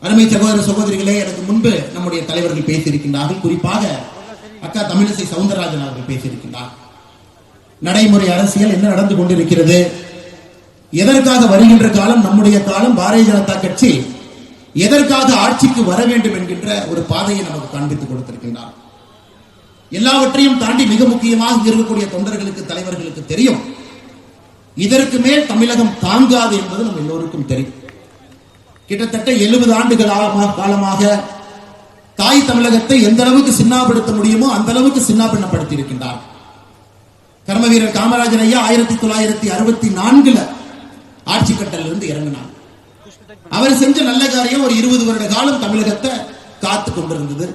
அருமை சகோதர சகோதரிகளே, எனக்கு முன்பு நம்முடைய தலைவர்கள் பேசியிருக்கின்றார்கள். குறிப்பாக அக்கா தமிழிசை சவுந்தரராஜன் அவர்கள் பேசியிருக்கின்றார். நடைமுறை அரசியல் என்ன நடந்து கொண்டிருக்கிறது, எதற்காக வருகின்ற காலம், நம்முடைய காலம், பாரதிய ஜனதா கட்சி எதற்காக ஆட்சிக்கு வர வேண்டும் என்கின்ற ஒரு பாதையை நமக்கு காண்பித்துக் கொடுத்திருக்கின்றார். எல்லாவற்றையும் தாண்டி மிக முக்கியமாக இருக்கக்கூடிய தொண்டர்களுக்கு, தலைவர்களுக்கு தெரியும், இதற்கு மேல் தமிழகம் தாங்காது என்பது நம்ம எல்லோருக்கும் தெரியும். கிட்டத்தட்ட 70 ஆண்டுகள் காலமாக தாய் தமிழகத்தை எந்த அளவுக்கு சின்னாப்படுத்த முடியுமோ அந்த அளவுக்கு சின்னாபின்னப்படுத்தி இருக்கின்றார். கர்ம வீரர் காமராஜர் ஐயா 1964 ஆட்சி கட்டலிருந்து இறங்கினார். அவர் செஞ்ச நல்ல காரியம் ஒரு 20 வருட காலம் தமிழகத்தை காத்து கொண்டிருந்தது.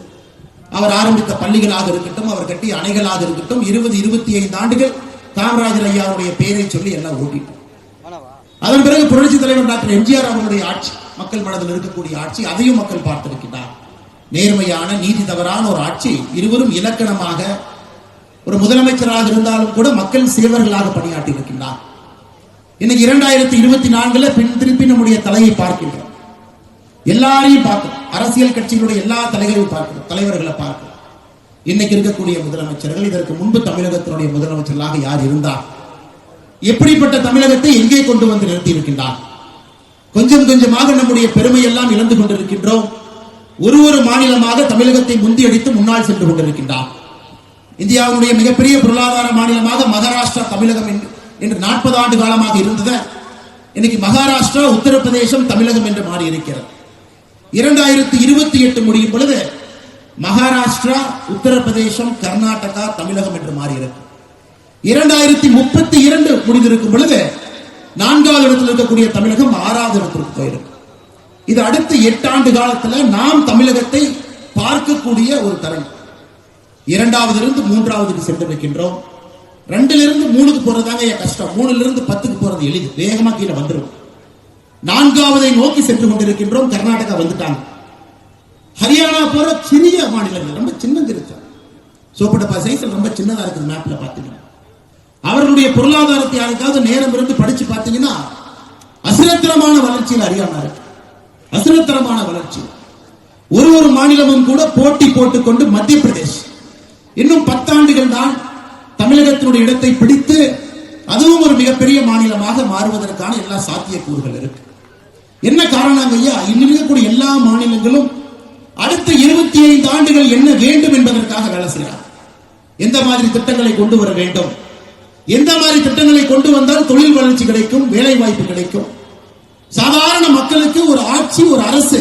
அவர் ஆரம்பித்த பள்ளிகளாக இருக்கட்டும், அவர் கட்டிய அணைகளாக இருக்கட்டும், 20-25 ஆண்டுகள் காமராஜர் ஐயாவுடைய பெயரை சொல்லி எல்லாம் ஓட்டிட்டோம். அதன் பிறகு புரட்சி தலைவர் டாக்டர் எம்ஜிஆர் அவர்களுடைய ஆட்சி, மக்கள் மனதில் இருக்கக்கூடிய ஆட்சி, அதையும் மக்கள் பார்த்திருக்கிறார். நேர்மையான, நீதி தவறான ஒரு ஆட்சி. இருவரும் இலக்கணமாக ஒரு முதலமைச்சராக இருந்தாலும் கூட மக்கள் சேவர்களாக பணியாற்றி இருக்கின்றார். இன்னைக்கு 2024 திருப்பி நம்முடைய தலையை பார்க்கின்றோம். எல்லாரையும் பார்க்கிறோம், அரசியல் கட்சிகளுடைய எல்லா தலைகளையும் பார்க்கிறோம், தலைவர்களை பார்க்கிறோம். இன்னைக்கு இருக்கக்கூடிய முதலமைச்சர்கள், இதற்கு முன்பு தமிழகத்தினுடைய முதலமைச்சர்களாக யார் இருந்தார், எப்படிப்பட்ட தமிழகத்தை எங்கே கொண்டு வந்து நிறுத்தி இருக்கின்றார். கொஞ்சம் கொஞ்சமாக நம்முடைய பெருமை எல்லாம் இழந்து கொண்டிருக்கின்றோம். ஒரு மாநிலமாக தமிழகத்தை முந்தியடித்து முன்னால் சென்று கொண்டிருக்கின்றார். இந்தியாவுடைய மிகப்பெரிய பொருளாதார மாநிலமாக மகாராஷ்டிரா, தமிழகம் என்று 40 ஆண்டு காலமாக இருந்தது. இன்னைக்கு மகாராஷ்டிரா, உத்தரப்பிரதேசம், தமிழகம் என்று மாறி இருக்கிறது. 2028 முடியும் பொழுது மகாராஷ்டிரா, உத்தரப்பிரதேசம், கர்நாடகா, தமிழகம் என்று மாறி இருக்கு. 2032 முடிந்திருக்கும் பொழுது 4வது இடத்தில் இருக்கக்கூடிய தமிழகம் 6வது இடத்திற்கு போயிருக்கு. இது அடுத்த 8 ஆண்டு காலத்தில் நாம் தமிழகத்தை பார்க்கக்கூடிய ஒரு தருணம். 2வது 3வது சென்று வைக்கின்றோம். 2லிருந்து 3க்கு போறதாங்க கஷ்டம். 3லிருந்து 10க்கு போறது எளிது, வேகமா கீழே வந்துடும். 4வதை நோக்கி சென்று கொண்டிருக்கின்றோம். கர்நாடகா வந்துட்டாங்க. ஹரியானா போற சிறிய மாநிலங்கள், ரொம்ப சின்னது இருக்கு. சோப்பட்டப்பா சைஸ் ரொம்ப சின்னதா இருக்குது. மேப்ல பாத்தீங்கன்னா அவர்களுடைய பொருளாதாரத்தை யாருக்காவது நேரம் இருந்து படிச்சு பார்த்தீங்கன்னா அசிரத்தரமான வளர்ச்சியில் ஹரியானா இருக்கு. அசிரத்தரமான வளர்ச்சி. ஒரு மாநிலமும் கூட போட்டி போட்டுக் கொண்டு மத்திய பிரதேஷ் இன்னும் 10 ஆண்டுகள் தான் தமிழகத்தினுடைய இடத்தை பிடித்து அதுவும் ஒரு மிகப்பெரிய மாநிலமாக மாறுவதற்கான எல்லா சாத்தியக்கூறுகள் இருக்கு. என்ன காரணம் ஐயா, இன்னும் இருக்கக்கூடிய எல்லா மாநிலங்களும் அடுத்த 25 ஆண்டுகள் என்ன வேண்டும் என்பதற்காக வேலை செய்யறாங்க. எந்த மாதிரி திட்டங்களை கொண்டு வர வேண்டும், எந்த மாதிரி திட்டங்களை கொண்டு வந்தால் தொழில் வளர்ச்சி கிடைக்கும், வேலை வாய்ப்பு கிடைக்கும், சாதாரண மக்களுக்கு ஒரு ஆட்சி, ஒரு அரசு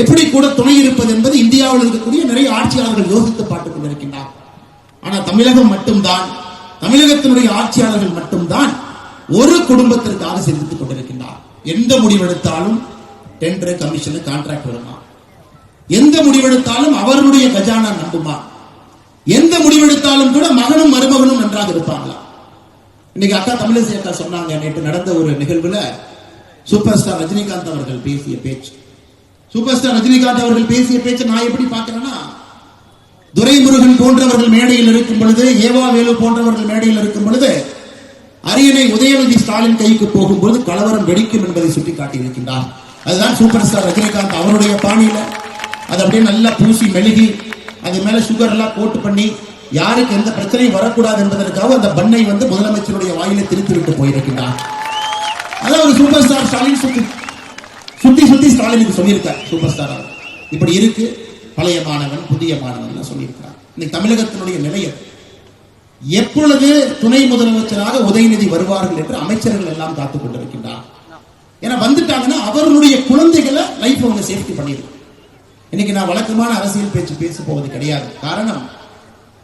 எப்படி கூட துணை இருப்பது என்பது இந்தியாவில் இருக்கக்கூடிய நிறைய ஆட்சியாளர்கள் யோசித்து பார்த்துக் கொண்டிருக்கின்றனர். ஆனால் தமிழகம் மட்டும்தான், தமிழகத்தினுடைய ஆட்சியாளர்கள் மட்டும்தான் ஒரு குடும்பத்திற்காக சிந்தித்துக் கொண்டிருக்கின்றார். எந்த முடிவெடுத்தாலும் டெண்டர், கமிஷன், கான்ட்ராக்ட் வருமா, எந்த முடிவெடுத்தாலும் அவர்களுடைய கஜானா நம்புமா, எந்த முடிவெடுத்தாலும் கூட மகனும் மருமகனும் நன்றாக இருப்பாங்களா. இன்னைக்கு அக்கா தமிழிசை அக்கா சொன்னாங்க, நேற்று நடந்த ஒரு நிகழ்வுல சூப்பர் ஸ்டார் ரஜினிகாந்த் அவர்கள் பேசிய பேச்சு, சூப்பர் ஸ்டார் ரஜினிகாந்த் அவர்கள் பேசிய பேச்சு நான் எப்படி பார்க்கிறேன்னா, துரைமுருகன் போன்றவர்கள் மேடையில் இருக்கும் பொழுது, ஏவா வேலு போன்றவர்கள் மேடையில் இருக்கும் பொழுது, அரியணை உதயநிதி ஸ்டாலின் கைக்கு போகும்போது கலவரம் வெடிக்கும் என்பதை சுட்டி காட்டியிருக்கின்றார். அதுதான் சூப்பர் ஸ்டார் ரஜினிகாந்த் அவருடைய பாணியில அது அப்படியே நல்லா பூசி மெழுகி அது மேல சுகர் எல்லாம் போட்டு பண்ணி யாருக்கு எந்த பிரச்சனையும் வரக்கூடாது என்பதற்காக அந்த பண்ணை முதலமைச்சருடைய வாயில திருத்தி விட்டு போயிருக்கின்றார். அதான் ஒரு சூப்பர் ஸ்டார் ஸ்டாலின் சுத்தி ஸ்டாலினுக்கு சொல்லியிருக்கார். சூப்பர் ஸ்டார் இப்படி இருக்கு, பழைய மாணவன் புதிய மாணவன் சொல்லியிருக்கிறார். இன்னைக்கு தமிழகத்தினுடைய நிலையை எப்பொழுது துணை முதலமைச்சராக உதயநிதி வருவார்கள் என்று அமைச்சர்கள் எல்லாம் காத்துக் கொண்டிருக்கின்றார். ஏன்னா வந்துட்டாங்கன்னா அவர்களுடைய குழந்தைகளை லைஃப் அவங்க சேஃப்டி பண்ணிடும். இன்னைக்கு நான் வழக்கமான அரசியல் பேச்சு பேச போவது கிடையாது. காரணம்,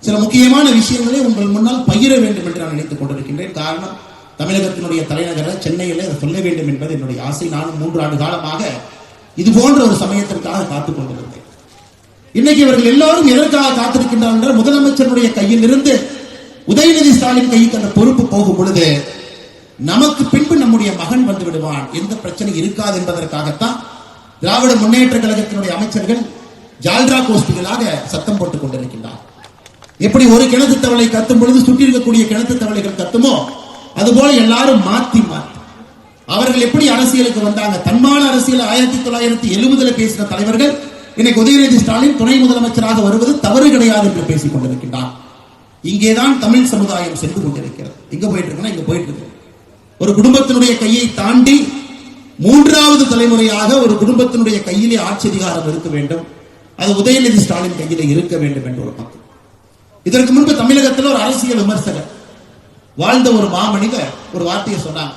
சில முக்கியமான விஷயங்களை உங்கள் முன்னால் பகிர வேண்டும் என்று நான் நினைத்துக் கொண்டிருக்கின்றேன். காரணம், தமிழகத்தினுடைய தலைநகர சென்னையில் அதை சொல்ல வேண்டும் என்பது என்னுடைய ஆசை. நானும் 3 ஆண்டு காலமாக இது போன்ற ஒரு சமயத்திற்காக காத்துக் கொண்டிருந்தேன். இன்னைக்கு இவர்கள் எல்லாரும் எதற்காக காத்திருக்கின்றார்கள்? முதலமைச்சருடைய கையில் இருந்து உதயநிதி ஸ்டாலின் கைக்கு அந்த பொறுப்பு போகும் பொழுது நமக்கு பின்பு நம்முடைய மகன் வந்து விடுவான், எந்த பிரச்சனை இருக்காது என்பதற்காகத்தான் திராவிட முன்னேற்ற கழகத்தினுடைய அமைச்சர்கள் ஜால்ரா கோஷ்டிகளாக சத்தம் போட்டுக் கொண்டிருக்கின்றார். எப்படி ஒரு கிணத்து தவளை கத்தும் பொழுது சுற்றி இருக்கக்கூடிய கிணத்து தவளைகள் கத்துமோ அதுபோல எல்லாரும் மாத்தி அவர்கள் எப்படி அரசியலுக்கு வந்தாங்க? தன்மான அரசியல் 1970 பேசின தலைவர்கள் இன்னைக்கு உதயநிதி ஸ்டாலின் துணை முதலமைச்சராக வருவது தவறு கிடையாது என்று பேசிக் கொண்டிருக்கின்றார். இங்கேதான் தமிழ் சமுதாயம் சென்று கொண்டிருக்கிறது. எங்க போயிட்டு இருக்குன்னா இங்க போயிட்டு இருக்கு. ஒரு குடும்பத்தினுடைய கையை தாண்டி 3வது தலைமுறையாக ஒரு குடும்பத்தினுடைய கையிலே ஆட்சி அதிகாரம் இருக்க வேண்டும். அது உதயநிதி ஸ்டாலின் கையிலே இருக்க வேண்டும் என்ற ஒரு பக்கம். இதற்கு முன்பு தமிழகத்தில் ஒரு அரசியல் விமர்சகர் வாழ்ந்த ஒரு மாமனிதர் ஒரு வார்த்தையை சொன்னாங்க.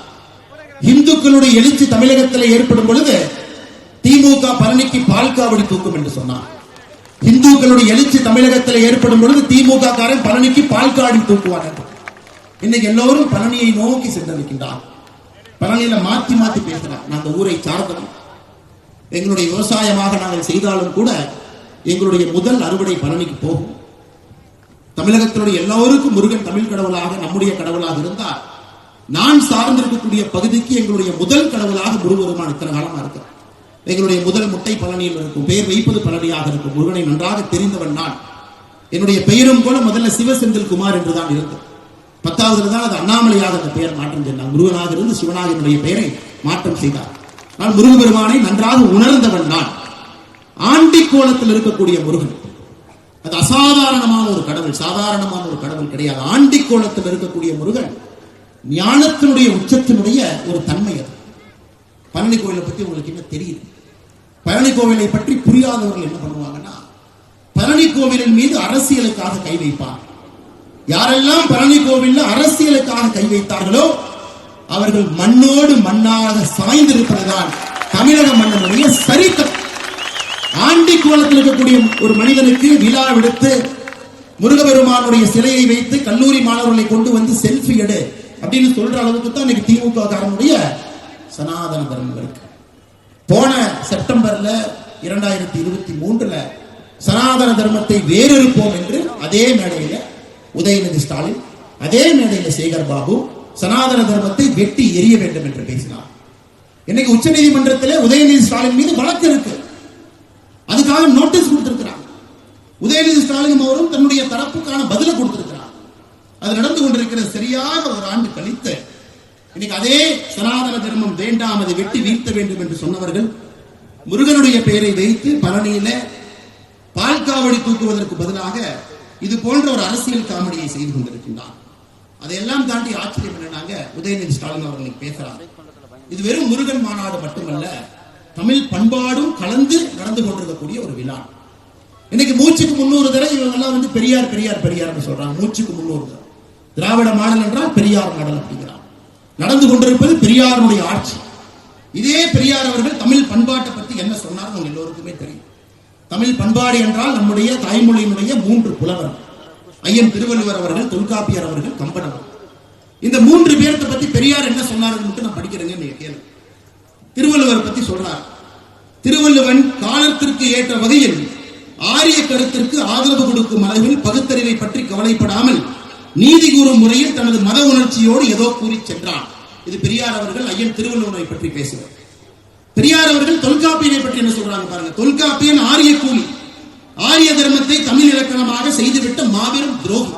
இந்துக்களுடைய எழுச்சி தமிழகத்தில் ஏற்படும் பொழுது திமுக பழனிக்கு பால்காவடி தூக்கும் என்று சொன்னார். இந்துக்களுடைய எழுச்சி தமிழகத்தில் ஏற்படும் பொழுது திமுக காரன் பழனிக்கு பால்காவடி தூக்குவார். இன்னைக்கு எல்லோரும் பழனியை நோக்கி சென்றிருக்கின்றார். பழனியில மாத்தி மாத்தி பேசுறாங்க. நாங்கள் ஊரை சார்ந்தோம், எங்களுடைய விவசாயமாக நாங்கள் செய்தாலும் கூட எங்களுடைய முதல் அறுவடை பழனிக்கு போகும். தமிழகத்தினுடைய எல்லோருக்கும் முருகன் தமிழ் கடவுளாக நம்முடைய கடவுளாக இருந்தால் நான் சார்ந்திருக்கக்கூடிய பகுதிக்கு எங்களுடைய முதல் கடவுளாக முருகருமான் இத்தனை காலமா இருக்கு. எங்களுடைய முதல் முட்டை பழனியில் இருக்கும், பெயர் வைப்பது பழனியாக இருக்கும். முருகனை நன்றாக தெரிந்தவன் நான். என்னுடைய பெயரும் கூட முதல்ல சிவசெந்தில் குமார் என்றுதான் இருந்தது. 10வது தான் அது அண்ணாமலையாக அந்த பெயர் மாற்றம் செய்தார். முருகனாக இருந்து சிவனாக என்னுடைய பெயரை மாற்றம் செய்தார். நான் முருகபெருமானை நன்றாக உணர்ந்தவன் நான். ஆண்டி கோலத்தில் இருக்கக்கூடிய முருகன் அது அசாதாரணமான ஒரு கடவுள், சாதாரணமான ஒரு கடவுள் கிடையாது. ஆண்டி கோலத்தில் இருக்கக்கூடிய முருகன் ஞானத்தினுடைய உச்சத்தினுடைய ஒரு தன்மை. அது பழனி கோவிலை பத்தி உங்களுக்கு என்ன தெரியுது? பழனி கோவிலை பற்றி புரியாதவர்கள் என்ன பண்ணுவாங்கன்னா, பழனி கோவிலின் மீது அரசியலுக்காக கை வைப்பார். யாரெல்லாம் பழனி கோவிலில் அரசியலுக்காக கை வைத்தார்களோ அவர்கள் மண்ணோடு மண்ணாக சாய்ந்திருப்பதுதான் தமிழக மன்னனுடைய சரித்திரம். ஆண்டி கோலத்தில் இருக்கக்கூடிய ஒரு மனிதனுக்கு விழா விடுத்து முருகபெருமானுடைய சிலையை வைத்து கல்லூரி மாணவர்களை கொண்டு வந்து செல்ஃபி எடு அப்படின்னு சொல்ற அளவுக்கு தான் இன்னைக்கு திமுக காரனுடைய சனாதன தர்மம் இருக்கு. போன செப்டம்பர்ல 2023 சனாதன தர்மத்தை வேறறுப்போம் என்று அதே மேடையில உதயநிதி ஸ்டாலின், அதே மேடையில சேகர் பாபு சனாதன தர்மத்தை வெட்டி எரிய வேண்டும் என்று பேசினார். இன்னைக்கு உச்ச நீதிமன்றத்திலே உதயநிதி ஸ்டாலின் மீது வழக்கு இருக்கு. அதுக்காக நோட்டீஸ் கொடுத்திருக்கிறார். உதயநிதி ஸ்டாலின் அவரும் தன்னுடைய தரப்புக்கான பதிலை கொடுத்திருக்கிறார். அது நடந்து கொண்டிருக்கிற சரியாக ஒரு ஆண்டு கழித்து இன்னைக்கு அதே சனாதன தர்மம் வேண்டாம், அதை வெட்டி வீழ்த்த வேண்டும் என்று சொன்னவர்கள் முருகனுடைய பெயரை வைத்து பழனியில பால்காவடி தூக்குவதற்கு பதிலாக இது போன்ற ஒரு அரசியல் காமெடியை செய்து கொண்டிருக்கின்றார். அதையெல்லாம் தாண்டி ஆச்சரியம் என்னன்னாங்க, உதயநிதி ஸ்டாலின் அவர்கள் பேசுறாங்க. இது வெறும் முருகன் மாநாடு மட்டுமல்ல, தமிழ் பண்பாடும் கலந்து நடந்து கொண்டிருக்கக்கூடிய ஒரு விழா. இன்னைக்கு மூச்சுக்கு 300 தடவை இவங்க எல்லாம் வந்து பெரியார் பெரியார் பெரியார் சொல்றாங்க. மூச்சுக்கு 300 தடவை திராவிட மாடல் என்றால் பெரியார் மாடல் அப்படிங்கிறார். நடந்து கொண்டிருப்பது பெரியாருடைய ஆட்சி. இதே பெரியார் அவர்கள் தமிழ் பண்பாட்டை பத்தி என்ன சொன்னார் உங்க எல்லோருக்குமே தெரியும். தமிழ் பண்பாடு என்றால் நம்முடைய தாய்மொழியினுடைய 3 புலவர், ஐயன் திருவள்ளுவர் அவர்கள், தொல்காப்பியர் அவர்கள், கம்பன் அவர்கள். இந்த 3 பேர்த்த பத்தி பெரியார் என்ன சொன்னார்கள் மட்டும் நான் படிக்கிறேங்க, நீங்க கேளு. திருவள்ளுவர் பத்தி சொல்றார். திருவள்ளுவன் காலத்திற்கு ஏற்ற வகையில் ஆரிய கருத்திற்கு ஆதரவு கொடுக்கும் அளவில் பகுத்தறிவை பற்றி கவலைப்படாமல் நீதி கூறும் முறையில் தனது மத உணர்ச்சியோடு ஏதோ கூறி சென்றான். இது பெரியார் அவர்கள் ஐயன் திருவள்ளுவரை பற்றி பேசுவார். பெரியார் அவர்கள் தொல்காப்பியனை பற்றி என்ன சொல்றாங்க பாருங்க. தொல்காப்பியன் ஆரிய கூலி, ஆரிய தர்மத்தை தமிழ் இலக்கணமாக செய்துவிட்ட மாபெரும் துரோகி.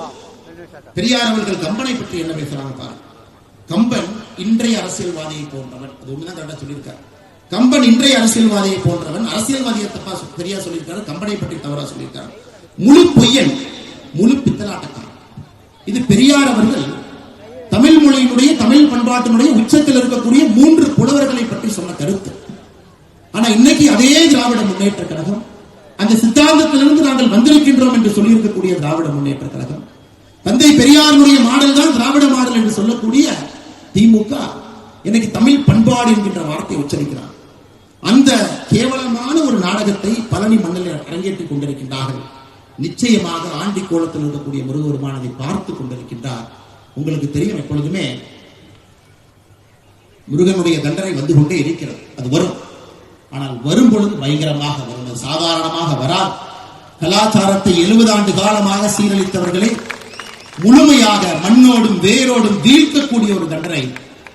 பெரியார் அவர்கள் கம்பனை பற்றி என்ன பேசுறாங்க பாருங்க. கம்பன் இன்றைய அரசியல்வாதியை போன்றவன், அது ஒண்ணுதான் கரெக்டா சொல்லியிருக்காரு. கம்பன் இன்றைய அரசியல்வாதியை போன்றவன். அரசியல்வாதியை தப்பா பெரியார் சொல்லியிருக்காரு, கம்பனை பற்றி தவறா சொல்லியிருக்காரு. முழு பொய்யன், முழு பித்தலாட்டக்காரன். இது பெரியார் அவர்கள் தமிழ் மொழியினுடைய தமிழ் பண்பாட்டினுடைய உச்சத்தில் இருக்கக்கூடிய 3 புலவர்களை பற்றி சொன்ன கருத்து. ஆனா இன்னைக்கு அதே திராவிட முன்னேற்ற கழகம், அந்த சித்தாந்தத்திலிருந்து நாங்கள் வந்திருக்கின்றோம் என்று சொல்லியிருக்கக்கூடிய திராவிட முன்னேற்ற கழகம், தந்தை பெரியாருடைய மாடல் தான் திராவிட மாடல் என்று சொல்லக்கூடிய திமுக இன்னைக்கு தமிழ் பண்பாடு என்கின்ற வார்த்தையை உச்சரிக்கிறார். அந்த கேவலமான ஒரு நாடகத்தை பழனி மண்ணில் அரங்கேற்றிக் கொண்டிருக்கின்றார்கள். நிச்சயமாக ஆண்டி கோலத்தில் இருக்கக்கூடிய முருகபெருமானை பார்த்துக் கொண்டிருக்கின்றார். உங்களுக்கு தெரியும், எப்பொழுதுமே முருகனுடைய தண்டனை வந்து கொண்டே இருக்கிறது. அது வரும், ஆனால் வரும் பொழுது பயங்கரமாக வரும், சாதாரணமாக வராது. கலாச்சாரத்தை 70 ஆண்டு காலமாக சீரழித்தவர்களை முழுமையாக மண்ணோடும் வேரோடும் வீழ்த்தக்கூடிய ஒரு தண்டனை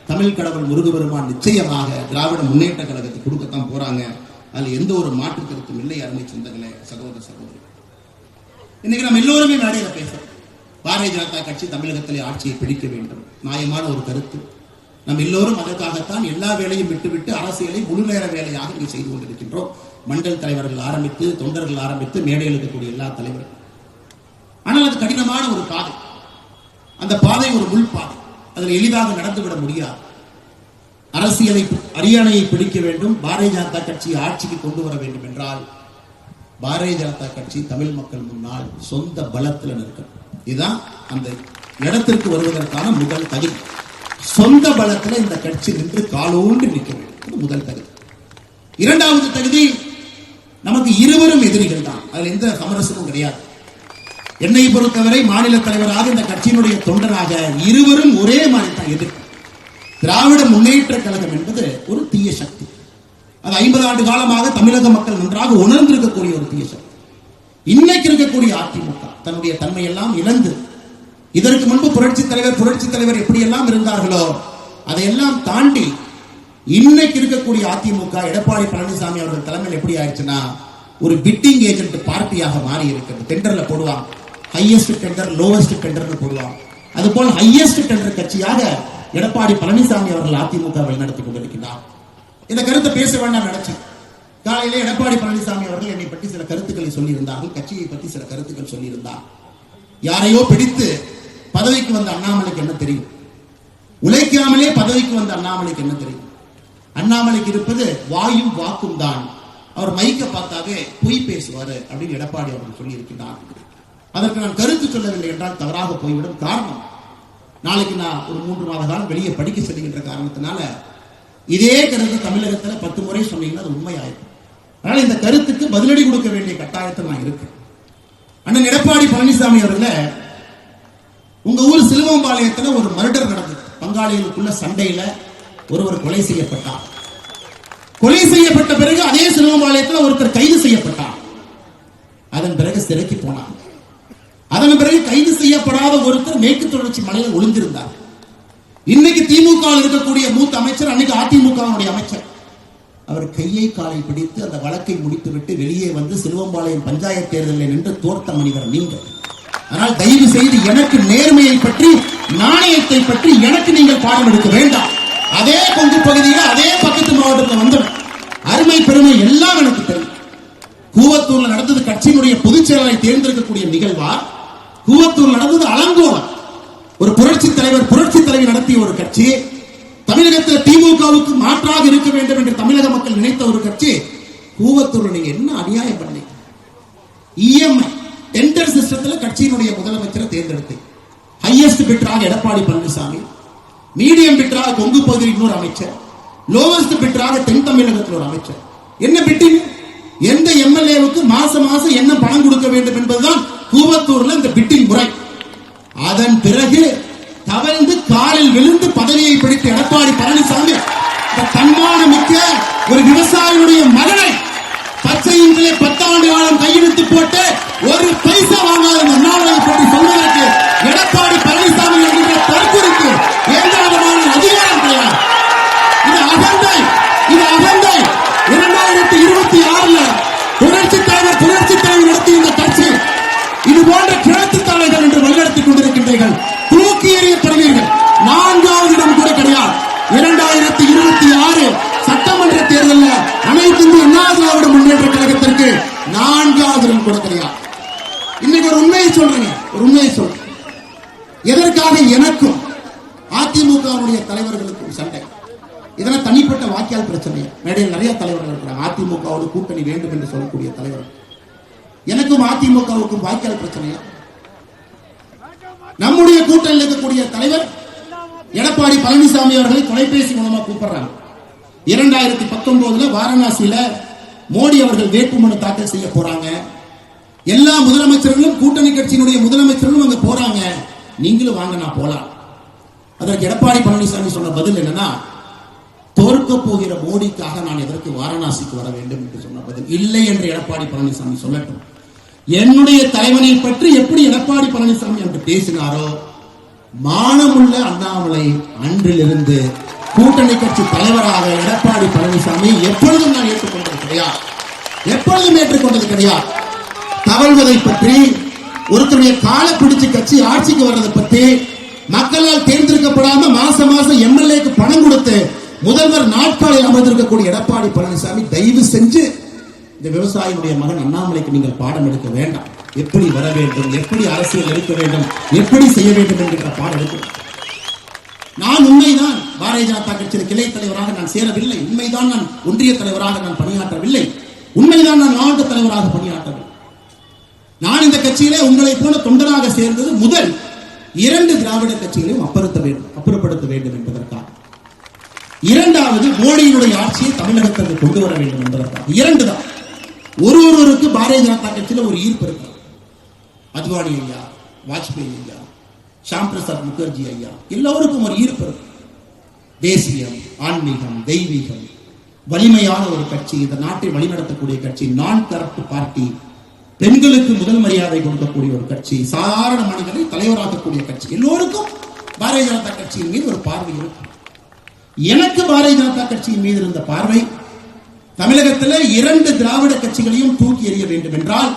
தமிழ் கடவுள் முருகபெருமான் நிச்சயமாக திராவிட முன்னேற்ற கழகத்தை கொடுக்கத்தான் போறாங்க. அதுல எந்த ஒரு மாற்று கருத்தும் இல்லை. அருமை சொந்தங்களே, சகோதர சகோதரி, இன்னைக்கு நம்ம எல்லோருமே மேடையில பேசுறோம். பாரதிய ஜனதா கட்சி தமிழகத்திலே ஆட்சியை பிடிக்க வேண்டும், நியாயமான ஒரு கருத்து. நம் எல்லோரும் அதற்காகத்தான் எல்லா வேலையும் விட்டுவிட்டு அரசியலை முழு நேர வேலையாக இங்கே செய்து கொண்டிருக்கின்றோம். மண்டல் தலைவர்கள் ஆரம்பித்து, தொண்டர்கள் ஆரம்பித்து, மேடையில் இருக்கக்கூடிய எல்லா தலைவர்கள். ஆனால் அது கடினமான ஒரு பாதை. அந்த பாதை ஒரு முள் பாதை. அதில் எளிதாக நடந்துவிட முடியாது. அரசியலை அரியணையை பிடிக்க வேண்டும், பாரதிய ஜனதா கட்சியை ஆட்சிக்கு கொண்டு வர வேண்டும் என்றால் பாரதிய ஜனதா கட்சி தமிழ் மக்கள் முன்னால் சொந்த பலத்தில் நிற்கும். இதுதான் அந்த இடத்திற்கு வருவதற்கான முதல் தகுதி. சொந்த பலத்தில் இந்த கட்சி நின்று காலோண்டு நிற்க வேண்டும், முதல் தகுதி. இரண்டாவது தகுதி, நமக்கு இருவரும் எதிரிகள் தான், அதில் எந்த சமரசமும் கிடையாது. என்னை பொறுத்தவரை மாநில தலைவராக, இந்த கட்சியினுடைய தொண்டராக இருவரும் ஒரே மாதிரி தான் எதிர்ப்பு. திராவிட முன்னேற்ற கழகம் என்பது ஒரு தீய சக்தி. அது 50 ஆண்டு காலமாக தமிழக மக்கள் நன்றாக உணர்ந்திருக்கக்கூடிய ஒரு தீய சக்தி. இன்னைக்கு இருக்கக்கூடிய அதிமுக தன்னுடைய தன்மையெல்லாம் இழந்து, இதற்கு முன்பு புரட்சி தலைவர் எப்படியெல்லாம் இருந்தார்களோ அதையெல்லாம் தாண்டி இன்னைக்கு இருக்கக்கூடிய அதிமுக எடப்பாடி பழனிசாமி அவர்கள் தலைமையில் எப்படி ஆயிடுச்சுன்னா ஒரு பிட்டிங் ஏஜென்ட் பார்ட்டியாக மாறி இருக்கிறது. டெண்டர்ல போடுவாங்க, ஹையஸ்ட் டெண்டர், லோவஸ்ட் டெண்டர்னு போடுவாங்க. அதுபோல் ஹையஸ்ட் டெண்டர் கட்சியாக எடப்பாடி பழனிசாமி அவர்கள் அதிமுக நடத்தி கொண்டிருக்கிறார். இந்த கருத்தை பேச வேண்டாம் நினைச்சேன். காலையிலே எடப்பாடி பழனிசாமி அவர்கள் என்னை பற்றி சில கருத்துக்களை சொல்லியிருந்தார்கள், கட்சியை பற்றி சில கருத்துக்கள் சொல்லியிருந்தார். யாரையோ பிடித்து பதவிக்கு வந்த அண்ணாமலைக்கு என்ன தெரியும்? உழைக்காமலே பதவிக்கு வந்த அண்ணாமலைக்கு என்ன தெரியும்? அண்ணாமலைக்கு இருப்பது வாயும் வாக்கும் தான். அவர் மைக்க பார்த்தாவே பொய் பேசுவாரு அப்படின்னு எடப்பாடி அவர்கள் சொல்லி இருக்கிறார். அதற்கு நான் கருத்து சொல்லவில்லை என்றால் தவறாக போய்விடும். காரணம், நாளைக்கு நான் ஒரு 3 மாத காலம் வெளியே படிக்க செல்கின்ற காரணத்தினால இதே கருத்து தமிழகத்தில் 10 முறை சொன்னீங்கன்னா அது உண்மையாயிருக்கும். அதனால இந்த கருத்துக்கு பதிலடி கொடுக்க வேண்டிய கட்டாயத்தில் நான் இருக்கேன். அண்ணன் எடப்பாடி பழனிசாமி அவர்களே, உங்க ஊர் சிலுவம்பாளையத்தில் ஒரு மர்டர் நடந்தது. பங்காளிகளுக்குள்ள சண்டையில ஒருவர் கொலை செய்யப்பட்டார். கொலை செய்யப்பட்ட பிறகு அதே சிலுவம்பாளையத்தில் ஒருத்தர் கைது செய்யப்பட்டார். அதன் பிறகு சிறைக்கு போனார். அதன் பிறகு கைது செய்யப்படாத ஒருத்தர் மேற்கு தொடர்ச்சி மலையில் ஒளிந்திருந்தார். இன்னைக்கு திமுக இருக்கக்கூடிய மூத்த அமைச்சர், அன்னைக்கு அதிமுக அமைச்சர், அவர் கையை காலை பிடித்து அந்த வழக்கை முடித்துவிட்டு வெளியே வந்து சிலுவம்பாளையம் பஞ்சாயத்து தேர்தலில் நின்று தோர்த்த மனிதர் நீங்கள். ஆனால் தயவு செய்து எனக்கு நேர்மையை பற்றி, நாணயத்தை பற்றி எனக்கு நீங்கள் பாடம் எடுக்க வேண்டாம். அதே கொங்கு பகுதியில், அதே பக்கத்து மாவட்டத்தில் வந்தவர், அருமை பெருமை எல்லாம் எனக்கு தெரியும். கூவத்தூர்ல நடந்தது கட்சியினுடைய பொதுச் செயலரை தேர்ந்தெடுக்கக்கூடிய நிகழ்வா? கூவத்தூர் நடந்தது அலங்கோலம். ஒரு புரட்சி தலைவி நடத்திய ஒரு கட்சி, தமிழகத்தில் திமுகவுக்கு மாற்றாக இருக்க வேண்டும் என்று தமிழக மக்கள் நினைத்த ஒரு கட்சி. கூவத்தூர் நீங்க என்ன அநியாயம் பண்ணீங்க? இஎம்ஐ டெண்டர் சிஸ்டத்தில் கட்சியினுடைய முதலமைச்சரை தேர்ந்தெடுத்தேன். ஹையஸ்ட் பிட்டராக எடப்பாடி பழனிசாமி, மீடியம் பிட்டராக கொங்கு பகுதியில் இன்னொரு அமைச்சர், லோவஸ்ட் பிட்டராக தென் தமிழகத்தில் ஒரு அமைச்சர். என்ன பிட்டிங்? எந்த எம்எல்ஏவுக்கு மாசம் என்ன பணம் கொடுக்க வேண்டும் என்பதுதான் கூவத்தூர்ல இந்த பிட்டிங் முறை. அதன் பிறகு தவழ்ந்து காலில் விழுந்து பதவியை பிடித்த எடப்பாடி பழனிசாமி தன்மான மிக்க ஒரு விவசாயியுடைய மகனை பச்சையின்களே 10 ஆண்டு காலம் கையெழுத்து போட்டு ஒரு பைசா வாங்காத அண்ணாமலை பற்றி சொல்வதற்கு எடப்பாடி பழனிசாமி என்கிற தற்கொலைக்கு எந்த விதமான அதிகாரம் கிடையாது. இது அகந்தை. 2026 புரட்சி தலைவர் நடத்திய இந்த கட்சி இது போன்ற கிழக்கு தலைகள் என்று வழிநடத்திக் கொண்டிருக்கின்றீர்கள். தூக்கி எறியப்படுவீர்கள். 4வது இடம் கூட கிடையாது. 2026 சட்டமன்ற தேர்தலில் அனைத்து இந்திய அண்ணா திராவிட முன்னேற்ற கழகத்திற்கு 4வது இடம் கூட கிடையாது. இன்னைக்கு ஒரு உண்மையை சொல்றேன். எதற்காக எனக்கும் அதிமுகவுடைய தலைவர்களுக்கும் சண்டை? இதெல்லாம் தனிப்பட்ட வாக்கியால் பிரச்சனை. மேடையில் நிறைய தலைவர்கள் இருக்கிறாங்க, அதிமுகவோடு கூட்டணி வேண்டும் என்று சொல்லக்கூடிய தலைவர்கள். எனக்கும் அதிமுகவுக்கும் வாய்க்கால் பிரச்சனையா? நம்முடைய கூட்டணியில் இருக்கக்கூடிய தலைவர் எடப்பாடி பழனிசாமி அவர்களை தொலைபேசி மூலமா கூப்பிடுறாங்க. 2019 வாரணாசியில மோடி அவர்கள் வேட்புமனு தாக்கல் செய்ய போறாங்க. எல்லா முதலமைச்சர்களும், கூட்டணி கட்சியினுடைய முதலமைச்சர்களும் அங்க போறாங்க. நீங்களும் வாங்க, நான் போலாம். அதற்கு எடப்பாடி பழனிசாமி சொன்ன பதில் என்னன்னா, தோற்க போகிற மோடிக்காக நான் எதற்கு வாரணாசிக்கு வர வேண்டும் என்று சொன்ன பதில். இல்லை என்று எடப்பாடி பழனிசாமி சொல்லட்டும். என்னுடைய தலைவனை பற்றி எப்படி எடப்பாடி பழனிசாமி என்று பேசினாரோ, மானமுள்ள அண்ணாமலை அன்றிலிருந்து கூட்டணி கட்சி தலைவராக எடப்பாடி பழனிசாமி எப்பொழுதும் நான் ஏற்றுக்கொண்டது கிடையாது. தவழ்வதை பற்றி, ஒருத்தருடைய காலை பிடிச்சு கட்சி ஆட்சிக்கு வர்றதை பற்றி மக்களால் தேர்ந்தெடுக்கப்படாம மாசம் மாசம் எம்எல்ஏக்கு பணம் கொடுத்து முதல்வர் நாட்காலில் அமர்ந்திருக்கக்கூடிய எடப்பாடி பழனிசாமி தயவு செஞ்சு இந்த விவசாயியுடைய மகன் அண்ணாமலைக்கு நீங்கள் பாடம் எடுக்க வேண்டாம். எப்படி வர வேண்டும், எப்படி அரசியல் எடுக்க வேண்டும், எப்படி செய்ய வேண்டும் என்கின்ற பாடம் எடுக்க. நான் உண்மைதான் பாரதிய ஜனதா கட்சியின் கிளை தலைவராக நான் சேரவில்லை. உண்மைதான் நான் ஒன்றிய தலைவராக நான் பணியாற்றவில்லை. உண்மைதான் நான் மாவட்ட தலைவராக பணியாற்றவில்லை. நான் இந்த கட்சியிலே உங்களை போல தொண்டராக சேர்ந்தது முதல் 2 திராவிட கட்சிகளையும் அப்புறப்படுத்த வேண்டும் என்பதற்காக. இரண்டாவது, மோடியினுடைய ஆட்சியை தமிழகத்திற்கு கொண்டு வர வேண்டும் என்பதற்காக. 2 தான். ஒருவருக்கு பாரதிய ஜனதா கட்சியில் ஒரு ஈர்ப்பு இருக்கு. அத்வானி ஐயா, வாஜ்பேயி ஐயா, ஷாம் பிரசாத் முகர்ஜி ஐயா, எல்லோருக்கும் ஒரு ஈர்ப்பு இருக்கு. தேசியம், ஆன்மீகம், தெய்வீகம், வலிமையான ஒரு கட்சி, இந்த நாட்டை வழிநடத்தக்கூடிய கட்சி, நான் கரப்ட் பார்ட்டி, பெண்களுக்கு முதல் மரியாதை கொடுக்கக்கூடிய ஒரு கட்சி, சாதாரண மனிதனை தலைவராக்கக்கூடிய கட்சி. எல்லோருக்கும் பாரதிய ஜனதா கட்சியின் மீது ஒரு பார்வை இருக்கு. எனக்கு பாரதிய ஜனதா கட்சியின் மீது இருந்த பார்வை, தமிழகத்தில் 2 திராவிட கட்சிகளையும் தூக்கி எறிய வேண்டும் என்றால்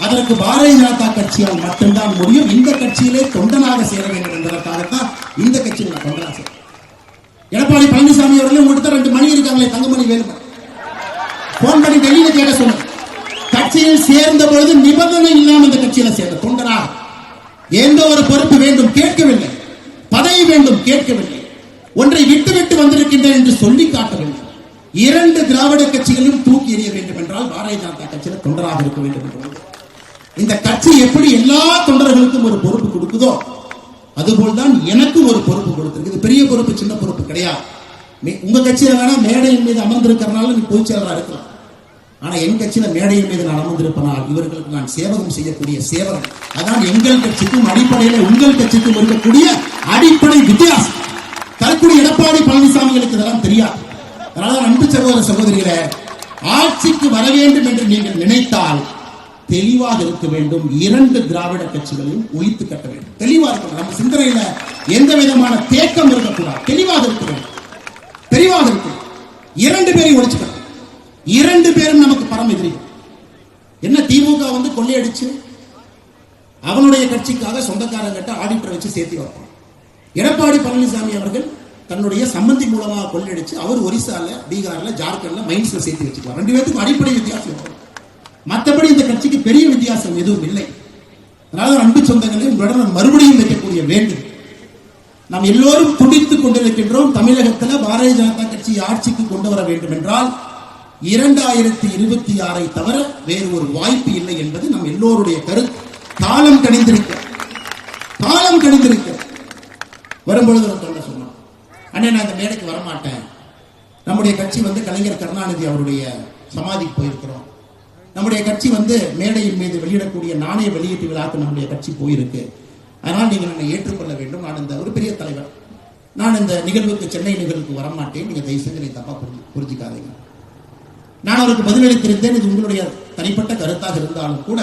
அதற்கு பாரதிய ஜனதா கட்சியால் மட்டும்தான் முடியும். இந்த கட்சியிலே தொண்டனாக சேர வேண்டும் என்பதற்காகத்தான் இந்த கட்சியில் தொண்டனாக சேர. எடப்பாடி பழனிசாமி அவர்களே உங்கள்கிட்ட 2 மணி இருக்காங்களே, தங்கமணி வேலுமணி, போன் பண்ணி டெல்லியில கேட்க சொன்னார். கட்சியில் சேர்ந்த பொழுது நிபந்தனை இல்லாமல் இந்த கட்சியில சேர்ந்த தொண்டனாக எந்த ஒரு பொறுப்பு வேண்டும் கேட்கவில்லை, பதவி வேண்டும் கேட்கவில்லை, ஒன்றை விட்டு விட்டு வந்திருக்கின்றேன் என்று சொல்லி காட்டவில்லை. 2 திராவிட கட்சிகளையும் தூக்கி எறிய வேண்டும் என்றால் பாரதிய ஜனதா கட்சியில தொண்டராக இருக்க வேண்டும் என்று. இந்த கட்சி எப்படி எல்லா தொண்டர்களுக்கும் ஒரு பொறுப்பு கொடுக்குதோ அதுபோல்தான் எனக்கும் ஒரு பொறுப்பு கொடுத்திருக்கு. பெரிய பொறுப்பு சின்ன பொறுப்பு கிடையாது. உங்க கட்சியில வேணா மேடையின் மீது அமர்ந்திருக்கிறனால நீ பொதுச் செயலராக இருக்கலாம். ஆனா என் கட்சியில மேடையின் மீது நான் அமர்ந்திருப்பனால் இவர்களுக்கு நான் சேவகம் செய்யக்கூடிய சேவகம். அதான் எங்கள் கட்சிக்கும் அடிப்படையில் உங்கள் கட்சிக்கும் இருக்கக்கூடிய அடிப்படை வித்தியாசம். தற்கூடிய எடப்பாடி பழனிசாமிகளுக்கு இதெல்லாம் தெரியாது. அதனால அன்பு சகோதர சகோதரிகளே, ஆட்சிக்கு வர வேண்டும் என்று நீங்கள் நினைத்தால் தெளிவாக இருக்க வேண்டும். 2 திராவிட கட்சிகளையும் ஒழித்து கட்ட வேண்டும். தெளிவாக இருக்கணும். நம்ம சிந்தனையில எந்த விதமான தேக்கம் இருக்கக்கூடாது. தெளிவாக இருக்க வேண்டும். தெளிவாக இருக்கும். 2 பேரையும் ஒழிச்சுக்கணும். 2 பேரும் நமக்கு பரம் எதிரிகள். என்ன, திமுக கொள்ளையடிச்சு அவனுடைய கட்சிக்காக சொந்தக்காரங்கிட்ட ஆடிட்டர் வச்சு சேர்த்து வைப்பான். எடப்பாடி பழனிசாமி அவர்கள் தன்னுடைய சம்பந்தி மூலமாக கொள்ளையடிச்சு அவர் ஒரிசால, பீகார்ல, ஜார்க்கண்ட்ல மைன்ஸ்ல சேர்த்து வச்சுக்கலாம். 2 பேருக்கும் அடிப்படை வித்தியாசம். மற்றபடி இந்த கட்சிக்கு பெரிய வித்தியாசம் எதுவும் இல்லை. அதனால அன்பு சொந்தங்களை உங்களுடன் மறுபடியும் வைக்கக்கூடிய வேண்டும். நாம் எல்லோரும் துடித்துக் கொண்டிருக்கின்றோம். தமிழகத்தில் பாரதிய ஜனதா கட்சி ஆட்சிக்கு கொண்டு வர வேண்டும் என்றால் 2026 தவிர வேறு ஒரு வாய்ப்பு இல்லை என்பது நம் எல்லோருடைய கருத்து. காலம் கணிந்திருக்க வரும்பொழுது ஒரு சொன்னோம், அண்ணே நான் இந்த மேடைக்கு வரமாட்டேன். நம்முடைய கட்சி கலைஞர் கருணாநிதி அவருடைய சமாதிக்கு போயிருக்கிறோம். நம்முடைய கட்சி மேடையின் மீது வெளியிடக்கூடிய நாணய வெளியீட்டு விழாக்கு நம்முடைய கட்சி போயிருக்கு. அதனால் நீங்கள் என்னை ஏற்றுக்கொள்ள வேண்டும். நான் இந்த ஒரு பெரிய தலைவர், நான் இந்த நிகழ்வுக்கு, சென்னை நிகழ்வுக்கு வரமாட்டேன். நீங்க தயவு செஞ்சு தப்பா புரிஞ்சுக்காதீங்க. நான் அவருக்கு பதிலளித்திருந்தேன். இது உங்களுடைய தனிப்பட்ட கருத்தாக இருந்தாலும் கூட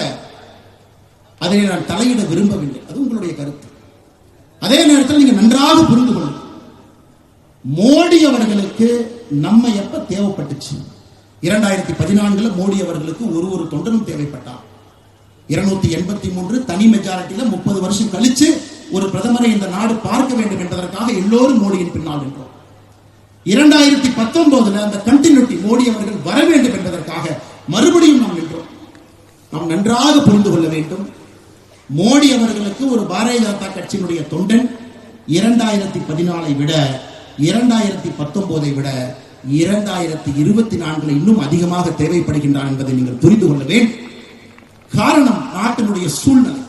அதை நான் தலையிட விரும்பவில்லை. அது உங்களுடைய கருத்து. அதே நேரத்தில் நீங்க நன்றாக புரிந்து கொள்ளுங்கள், மோடி அவர்களுக்கு நம்ம எப்ப தேவைப்பட்டுச்சு? 2014 மோடி அவர்களுக்கு ஒரு தொண்டனும் தேவைப்பட்டார். 283 தனி மெஜாரிட்டியில 30 வருஷம் கழிச்சு ஒரு பிரதமரை இந்த நாடு பார்க்க வேண்டும் என்பதற்காக எல்லோரும் மோடியின் பின்னால் நின்றோம். 2019 அந்த கண்டினியூட்டி, மோடி அவர்கள் வர வேண்டும் என்பதற்காக மறுபடியும் நாம் நின்றோம். நாம் நன்றாக புரிந்து கொள்ள வேண்டும், மோடி அவர்களுக்கு ஒரு பாரதிய ஜனதா கட்சியினுடைய தொண்டன் 2014 விட, 2019 விட 2024 இன்னும் அதிகமாக தேவைப்படுகின்றான் என்பதை நீங்கள் புரிந்து கொள்ள வேண்டும். காரணம், நாட்டினுடைய சூழ்நிலை.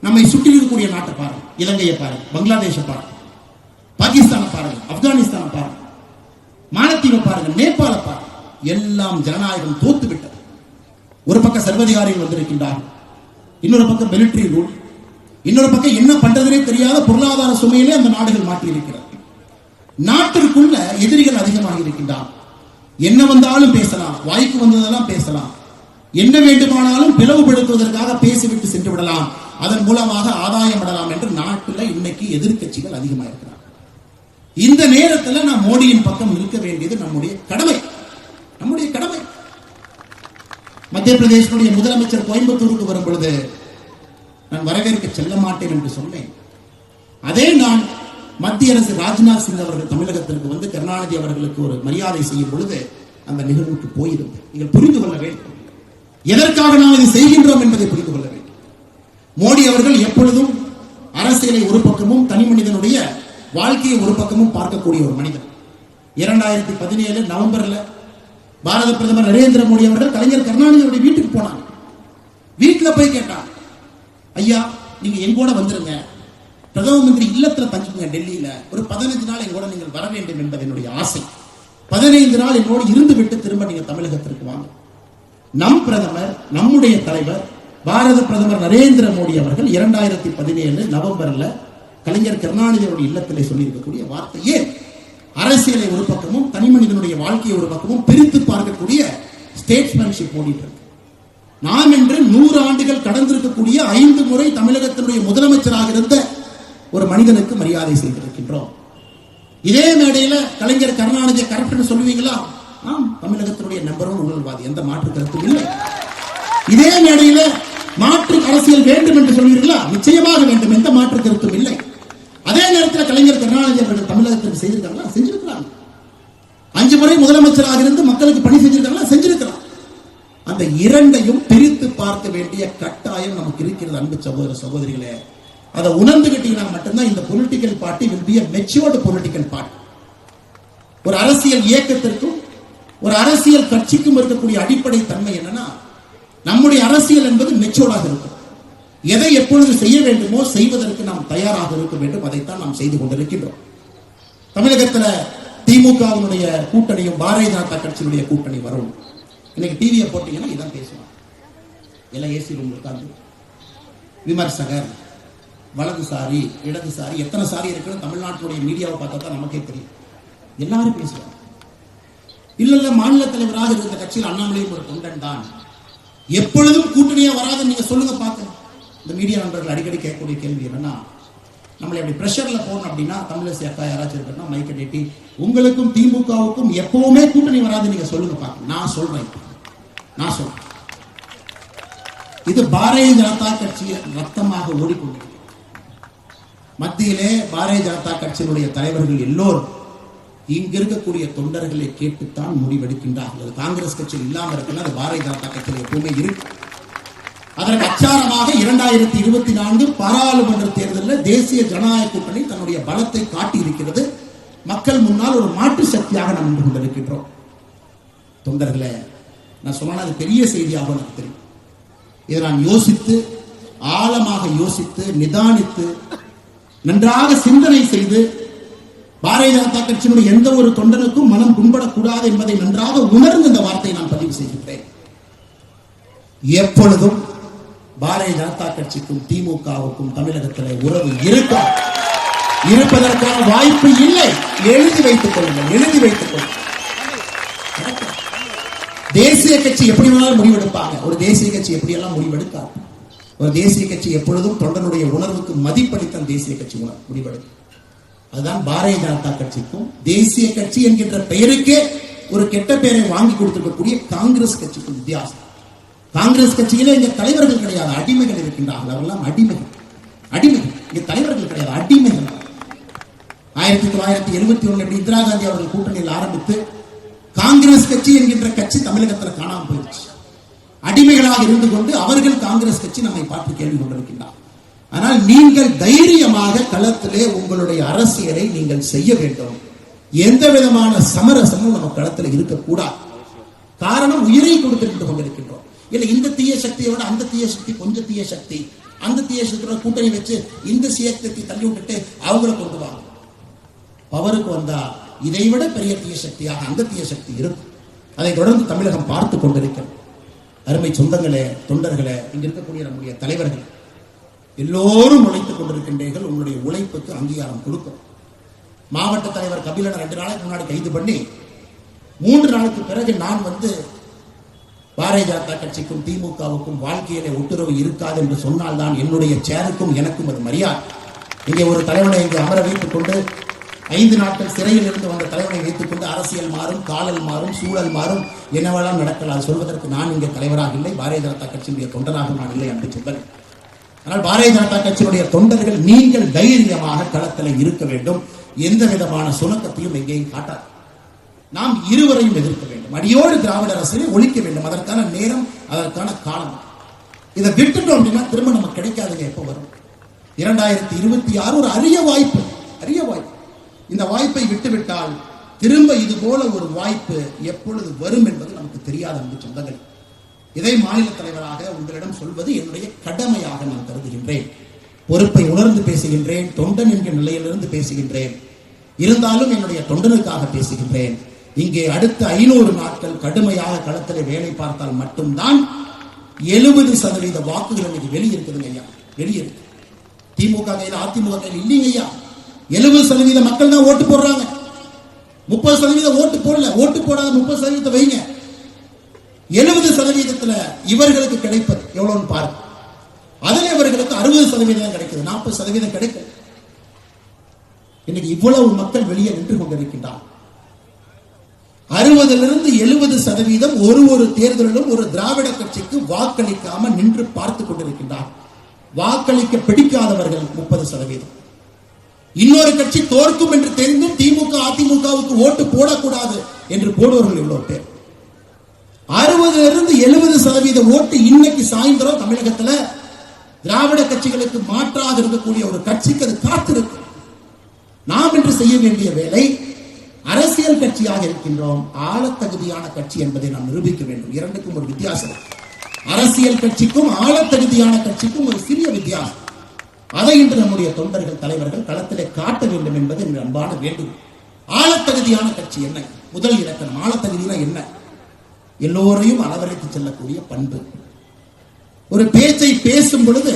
நம்மை சுற்றி இருக்கக்கூடிய நாட்டை பாருங்க, இலங்கையை பாருங்க, பங்களாதேஷை பாருங்க, பாகிஸ்தானை பாருங்க, ஆப்கானிஸ்தானை பாருங்க, மாலத்தீவை பாருங்க, நேபாள பாருங்க. எல்லாம் ஜனநாயகம் தோத்து விட்டது. ஒரு பக்கம் சர்வதிகாரிகள் வந்திருக்கின்றார்கள், இன்னொரு பக்கம் மிலிட்டரி ரூல், இன்னொரு பக்கம் என்ன பண்றதுனே தெரியாத பொருளாதார சுமையிலே அந்த நாடுகள் மாட்டியிருக்கிறது. நாட்டிற்குள்ள எதிரிகள் அதிகமாக இருக்கின்றார். என்ன வந்தாலும் பேசலாம், வாய்க்கு வந்ததெல்லாம் பேசலாம், என்ன வேண்டுமானாலும் பிளவுபடுத்துவதற்காக பேசிவிட்டு சென்று விடலாம், அதன் மூலமாக ஆதாயம் படலாம் என்று நாட்டில் இன்னைக்கு எதிர்க்கட்சிகள் அதிகமாக இருக்கிறார். இந்த நேரத்தில் நாம் மோடியின் பக்கம் இருக்க வேண்டியது நம்முடைய கடமை. மத்திய பிரதேசனுடைய முதலமைச்சர் கோயம்புத்தூருக்கு வரும் பொழுது நான் வரவேற்க செல்ல மாட்டேன் என்று சொன்னேன். அதே நான் மத்திய அரசு ராஜ்நாத் சிங் அவர்கள் தமிழகத்திற்கு வந்து கருணாநிதி அவர்களுக்கு ஒரு மரியாதை செய்யும் பொழுது அந்த நிகழ்வுக்கு போயிருந்தேன். நீங்கள் புரிந்து கொள்ள வேண்டும், எதற்காக நாம் இதை செய்கின்றோம் என்பதை புரிந்து கொள்ள வேண்டும். மோடி அவர்கள் எப்பொழுதும் அரசியலை ஒரு பக்கமும் தனி மனிதனுடைய வாழ்க்கையை ஒரு பக்கமும் பார்க்கக்கூடிய ஒரு மனிதன். 2017 நவம்பர்ல பாரத பிரதமர் நரேந்திர மோடி அவர்கள் கலைஞர் கருணாநிதியுடைய வீட்டுக்கு போனாங்க. வீட்டுல போய் கேட்டார், ஐயா நீங்க எங்கூட வந்துருங்க, பிரதம மந்திரி இல்லத்துல தங்கிக்குங்க, டெல்லியில ஒரு 15 நாள் எங்கூட நீங்கள் வர வேண்டும் என்பது என்னுடைய ஆசை. 15 நாள் என்னோடு இருந்து விட்டு திரும்ப நீங்க தமிழகத்திற்கு வாங்க. நம் பிரதமர், நம்முடைய தலைவர் பாரத பிரதமர் நரேந்திர மோடி அவர்கள் 2017 நவம்பர்ல கலைஞர் கருணாநிதியுடைய இல்லத்திலே சொல்லியிருக்கக்கூடிய வார்த்தையே அரசியலை ஒரு பக்கமும் தனி மனிதனுடைய வாழ்க்கையை ஒரு பக்கமும் பிரித்து பார்க்கக்கூடிய ஸ்டேட்ஸ்மேன்ஷிப் ஓடிட்டு இருக்கு. நாம் என்று 100 ஆண்டுகள் கடந்திருக்கக்கூடிய 5 முறை தமிழகத்தினுடைய முதலமைச்சராக இருந்த ஒரு மனிதனுக்கு மரியாதை செய்திருக்கின்றோம். இதே மேடையில கலைஞர் கருணாநிதி கரெக்ட் சொல்லுவீங்களா? ஆம், தமிழகத்தினுடைய நம்பர் 1 ஊழல்வாதி, எந்த மாற்று கருத்தும் இல்லை. இதே மேடையில மாற்று அரசியல் வேண்டும் என்று சொல்வீர்களா? நிச்சயமாக வேண்டும், எந்த மாற்று கருத்தும் இல்லை. அதே நேரத்தில் கலைஞர் கருணாநிதி அவர்கள் தமிழகத்திற்கு செய்திருக்காங்களா? செஞ்சிருக்கிறாங்க. 5 முறை முதலமைச்சராக இருந்து மக்களுக்கு பணி செஞ்சிருக்காங்களா? செஞ்சிருக்கிறாங்க. அந்த இரண்டையும் பிரித்து பார்க்க வேண்டிய கட்டாயம் நமக்கு இருக்கிறது. அன்பு சகோதர சகோதரிகளே, அதை உணர்ந்துகிட்டீங்கன்னா மட்டும்தான் இந்த political party will be a matured political party. ஒரு அரசியல் இயக்கத்திற்கும் ஒரு அரசியல் கட்சிக்கும் இருக்கக்கூடிய அடிப்படை தன்மை என்னன்னா, நம்முடைய அரசியல் என்பது மெச்சூர்டாக இருக்கும். எதை எப்பொழுது செய்ய வேண்டுமோ செய்வதற்கு நாம் தயாராக இருக்க வேண்டும். அதைத்தான் நாம் செய்து கொண்டிருக்கின்றோம். தமிழகத்தில் திமுகவினுடைய கூட்டணியும் பாரதிய ஜனதா கட்சியினுடைய கூட்டணி வரும். இன்னைக்கு டிவியை போட்டீங்கன்னா இதான் பேசுவாங்க. எல்லாம் ஏசி ரூம் உட்கார்ந்து விமர்சகர், வலதுசாரி, இடதுசாரி, எத்தனை சாரி இருக்குன்னு தமிழ்நாட்டுடைய மீடியாவை பார்த்தா தான் நமக்கே தெரியும். எல்லாரும் பேசுவாங்க. இல்ல மாநில தலைவராக இருந்த கட்சியில் அண்ணாமலையும் ஒரு தொண்டன் தான். எப்பொழுதும் கூட்டணியா வராதுன்னு நீங்க சொல்லுங்க பார்க்கணும். இந்த மீடியா நண்பர்கள் அடிக்கடி கேட்கக்கூடிய கேள்வி என்னன்னா, நம்மளை அப்படி பிரஷர்ல போகணும் அப்படின்னா தமிழரசு அக்கா யாராச்சும் இருக்கா மைக்க நீட்டி உங்களுக்கும் திமுகவுக்கும் எப்பவுமே கூட்டணி வராது நீங்க சொல்லுங்க பார்க்க. நான் சொல்றேன், இது பாரதிய ஜனதா கட்சி ரத்தமாக ஓடிக்கொண்டிருக்கிறது. மத்தியிலே பாரதிய ஜனதா கட்சியினுடைய தலைவர்கள் எல்லோரும் இங்க இருக்கக்கூடிய தொண்டர்களை கேட்டுத்தான் முடிவெடுக்கின்றார்கள். காங்கிரஸ் கட்சியில் இல்லாம இருக்குன்னா அது பாரதிய ஜனதா கட்சியில் எப்பவுமே இருக்கு. அதற்கு அச்சாரமாக 2024 பாராளுமன்ற தேர்தலில் தேசிய ஜனநாயக கூட்டணி தன்னுடைய பலத்தை காட்டி இருக்கிறது. மக்கள் முன்னால் ஒரு மாற்று சக்தியாக நாம் நின்று கொண்டிருக்கின்றோம். தொண்டர்களே, நான் சொன்ன அது பெரிய செய்தியாக எனக்கு தெரியும். இதை நான் யோசித்து, ஆழமாக யோசித்து, நிதானித்து, நன்றாக சிந்தனை செய்து, பாரதிய ஜனதா கட்சியினுடைய எந்த ஒரு தொண்டனுக்கும் மனம் புண்படக்கூடாது என்பதை நன்றாக உணர்ந்து இந்த வார்த்தையை நான் பதிவு செய்கின்றேன். எப்பொழுதும் பாரதிய ஜனதா கட்சிக்கும் திமுகவுக்கும் தமிழகத்தில் உறவு இருப்பதற்கான வாய்ப்பு இல்லை. எழுதி வைத்துக் கொள்ளுங்கள். தேசிய கட்சி எப்படி வேணாலும் முடிவெடுப்பாங்க. ஒரு தேசிய கட்சி எப்படியெல்லாம் முடிவெடுக்காது. ஒரு தேசிய கட்சி எப்பொழுதும் தொண்டனுடைய உணர்வுக்கு மதிப்பளித்தான் தேசிய கட்சி முடிவெடுக்கும். அதுதான் பாரதிய ஜனதா கட்சிக்கும் தேசிய கட்சி என்கின்ற பெயருக்கே ஒரு கெட்ட பெயரை வாங்கி கொடுத்திருக்கக்கூடிய காங்கிரஸ் கட்சிக்கும் வித்தியாசம். காங்கிரஸ் கட்சியிலே இங்க தலைவர்கள் கிடையாது, அடிமைகள் இருக்கின்றார்கள். அவரெல்லாம் அடிமைகள். இங்க தலைவர்கள் கிடையாது, அடிமைகள். 1971 எப்படி இந்திரா காந்தி அவர்கள் கூட்டணியில் ஆரம்பித்து காங்கிரஸ் கட்சி என்கின்ற கட்சி தமிழகத்தில் காணாமல் போயிடுச்சு. அடிமைகளாக இருந்து கொண்டு அவர்கள் காங்கிரஸ் கட்சி நம்மை பார்த்து கேள்வி கொண்டிருக்கின்றார். ஆனால் நீங்கள் தைரியமாக களத்திலே உங்களுடைய அரசியலை நீங்கள் செய்ய வேண்டும். எந்த விதமான சமரசமும் நம்ம களத்தில் இருக்கக்கூடாது. காரணம், உயிரை கொடுத்து கொண்டிருக்கின்றோம். இல்ல இந்த தீய சக்தியை விட அந்த தீய சக்தி கொஞ்சம் தீய சக்தி, அந்த தீய சக்தியோட கூட்டணி வச்சு இந்த சக்தியை தள்ளி விட்டுட்டு அவங்கள கொண்டு வாங்க. பவருக்கு வந்தா இதை விட பெரிய தீய சக்தியாக அந்த தீய சக்தி இருக்கும். அதை தொடர்ந்து தமிழகம் பார்த்து கொண்டிருக்கிறது. அருமை சொந்தங்களே, தொண்டர்களே, இங்க இருக்கக்கூடிய நம்முடைய தலைவர்கள் எல்லோரும் உழைத்துக் கொண்டிருக்கின்றீர்கள். உங்களுடைய உழைப்புக்கு அங்கீகாரம் கொடுக்கும். மாவட்ட தலைவர் கபிலனை 2 நாளைக்கு முன்னாடி கைது பண்ணி 3 நாளுக்கு பிறகு நான் வந்து பாரதிய ஜனதா கட்சிக்கும் திமுகவுக்கும் வாழ்க்கையிலே ஒட்டுறவு இருக்காது என்று சொன்னால்தான் என்னுடைய சேருக்கும் எனக்கும் அது மரியாதை. இங்கே ஒரு தலைவனை இங்கே அமர வைத்துக் கொண்டு 5 நாட்கள் சிறையில் இருந்து வந்த தலைவனை வைத்துக் கொண்டு அரசியல் மாறும், காலல் மாறும், சூழல் மாறும், என்னவெல்லாம் நடக்கலாம் சொல்வதற்கு நான் இங்கே தலைவராக இல்லை, பாரதிய ஜனதா கட்சியுடைய தொண்டராக நான் இல்லை என்று சொல்கிறேன். ஆனால் பாரதிய ஜனதா கட்சியினுடைய தொண்டர்கள் நீங்கள் தைரியமாக களத்தில் இருக்க வேண்டும். எந்த விதமான சுணக்கத்தையும் எங்கேயும் காட்டாது. நாம் இருவரையும் எதிர்க்க வேண்டும். அடியோடு திராவிட அரசியலை ஒழிக்க வேண்டும். அதற்கான நேரம், அதற்கான காலம். இதை விட்டுட்டோம் அப்படின்னா திரும்ப நமக்கு கிடைக்காதுங்க. எப்போ வரும்? 2026 ஒரு அரிய வாய்ப்பு. இந்த வாய்ப்பை விட்டுவிட்டால் திரும்ப இது போல ஒரு வாய்ப்பு எப்பொழுது வரும் என்பது நமக்கு தெரியாத அன்பு சொந்தங்கள். இதை மாநில தலைவராக உங்களிடம் சொல்வது என்னுடைய கடமையாக நான் கருதுகின்றேன். பொறுப்பை உணர்ந்து பேசுகின்றேன். தொண்டன் என்கிற நிலையிலிருந்து பேசுகின்றேன். இருந்தாலும் என்னுடைய தொண்டனுக்காக பேசுகின்றேன். இங்கே அடுத்த 500 நாட்கள் கடுமையாக களத்தில் வேலை பார்த்தால் மட்டும்தான் 70% வாக்குகள் இன்னைக்கு வெளியிருக்குதுங்க ஐயா. வெளியிருக்கு. திமுக கையில், அதிமுக கையில் இல்லைங்க ஐயா. 70% மக்கள் தான் ஓட்டு போடுறாங்க. 30% ஓட்டு போடல. ஓட்டு போடாத 30% வைங்க. 70% இவர்களுக்கு கிடைப்பது எவ்வளவுன்னு பாருங்க. அதில் இவர்களுக்கு 60% கிடைக்குது, 40% கிடைக்கும். இன்னைக்கு இவ்வளவு மக்கள் வெளியே நின்று கொண்டிருக்கின்றார். 60லிருந்து 70% ஒரு தேர்தலிலும் ஒரு திராவிட கட்சிக்கு வாக்களிக்காம நின்று பார்த்து கொண்டிருக்கின்றார். வாக்களிக்க பிடிக்காதவர்கள் 30%. இன்னொரு கட்சி தோற்கும் என்று தெரிந்தும் திமுக அதிமுகவுக்கு ஓட்டு போடக்கூடாது என்று போடுவர்கள் எவ்வளவு பேர்? 60லிருந்து 70% ஓட்டு இன்னைக்கு சாயந்தரம் தமிழகத்தில் திராவிட கட்சிகளுக்கு மாற்றாக இருக்கக்கூடிய ஒரு கட்சிக்கு அது காத்திருக்கு. நாம் இன்று செய்ய வேண்டிய வேலை, அரசியல் கட்சியாக இருக்கின்றோம், ஆளத்தகுதியான கட்சி என்பதை நாம் நிரூபிக்க வேண்டும். இரண்டுக்கும் ஒரு வித்தியாசம். அரசியல் கட்சிக்கும் ஆளத்தகுதியான கட்சிக்கும் ஒரு சிறிய வித்தியாசம். அதை இன்று நம்முடைய தொண்டர்கள், தலைவர்கள் களத்திலே காட்ட வேண்டும் என்பது என் அன்பான வேண்டுகோள். ஆளத்தகுதியான கட்சி என்ன? முதல் இலக்கணம். ஆளத்தகுதினா என்ன? எல்லோரையும் அளவரைத்து செல்லக்கூடிய பண்பு. ஒரு பேச்சை பேசும் பொழுது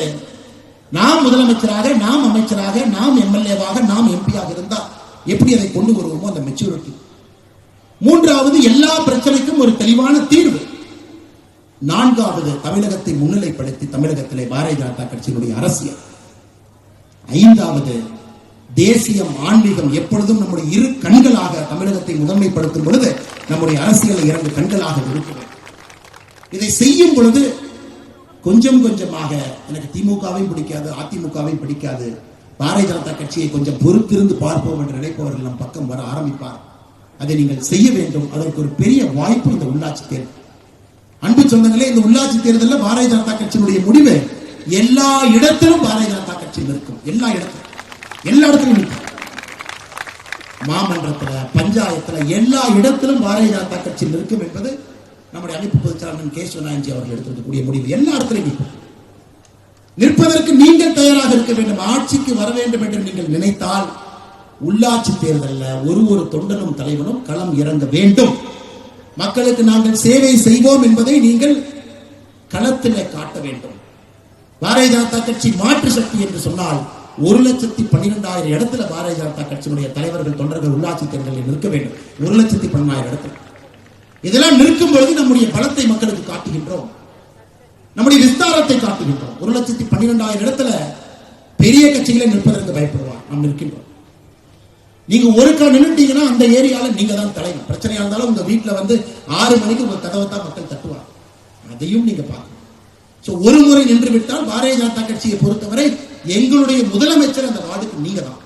நாம் முதலமைச்சராக, நாம் அமைச்சராக, நாம் எம்எல்ஏவாக, நாம் எம்பியாக இருந்தால் எப்படி அதை கொண்டு வருவோமோ அந்த மெச்சூரிட்டி. மூன்றாவது, எல்லா பிரச்சனைக்கும் ஒரு தெளிவான தீர்வு. நான்காவது, தமிழகத்தை முன்னிலைப்படுத்தி தமிழகத்திலே பாரதிய ஜனதா கட்சியினுடைய அரசியல். ஐந்தாவது, தேசியம், ஆன்மீகம் எப்பொழுதும் நம்முடைய இரு கண்களாக தமிழகத்தை முதன்மைப்படுத்தும் பொழுது நம்முடைய அரசியலை 2 கண்களாக இருக்கிறது. இதை செய்யும் பொழுது கொஞ்சம் கொஞ்சமாக, எனக்கு திமுகவையும் பிடிக்காது, அதிமுகவையும் பிடிக்காது, பாரதிய ஜனதா கட்சியை கொஞ்சம் பொறுத்திருந்து பார்ப்போம் என்று நினைப்பவர்கள் நம் பக்கம் வர ஆரம்பிப்பார். அதை நீங்கள் செய்ய வேண்டும். அதற்கு ஒரு பெரிய வாய்ப்பு இந்த உள்ளாட்சி தேர்தல். அன்பு சொந்தங்களே, இந்த உள்ளாட்சி தேர்தலில் பாரதிய ஜனதா கட்சியினுடைய முடிவு எல்லா இடத்திலும் பாரதிய ஜனதா கட்சி நிற்கும். எல்லா இடத்திலும் நிற்கும். மாமன்றத்தில், பஞ்சாயத்தில், எல்லா இடத்திலும் பாரதிய ஜனதா கட்சி நிற்கும் என்பது நம்முடைய அமைப்பு பொதுச்செயலாளர் கேசவநாயன்ஜி அவர்கள் எடுத்திருக்கக்கூடிய முடிவு. எல்லா இடத்திலும் நிற்போம். நிற்பதற்கு நீங்கள் தயாராக இருக்க வேண்டும். ஆட்சிக்கு வர வேண்டும் என்று நீங்கள் நினைத்தால் உள்ளாட்சி தேர்தலில் ஒரு தொண்டனும் தலைவனும் களம் இறங்க வேண்டும். மக்களுக்கு நாங்கள் சேவை செய்வோம் என்பதை நீங்கள் களத்திலே காட்ட வேண்டும். பாரதிய ஜனதா கட்சி மாற்று சக்தி என்று சொன்னால் 1,12,000 இடத்துல பாரதிய ஜனதா கட்சியினுடைய தலைவர்கள், தொண்டர்கள் உள்ளாட்சி தேர்தலில் நிற்க வேண்டும். 1,12,000 இடத்துல. இதெல்லாம் நிற்கும் பொழுது நம்முடைய பலத்தை மக்களுக்கு காட்டுகின்றோம், நம்முடைய விஸ்தாரத்தை காட்டுகின்றோம். 1,12,000 இடத்துல பெரிய கட்சிகளை நிற்பதற்கு பயப்படுவார். நாம் நிற்கின்றோம். நீங்க ஒரு கால் நின்றுட்டீங்கன்னா அந்த ஏரியால நீங்க தான் தலைவர். பிரச்சனையா இருந்தாலும் உங்க வீட்டுல 6 மணிக்கு உங்க கதவை தான் மக்கள் தட்டுவார். அதையும் நீங்க பார்க்கணும். ஒரு முறை நின்று விட்டால் பாரதிய ஜனதா கட்சியை பொறுத்தவரை எங்களுடைய முதலமைச்சர் அந்த வார்டுக்கு நீங்க தான்.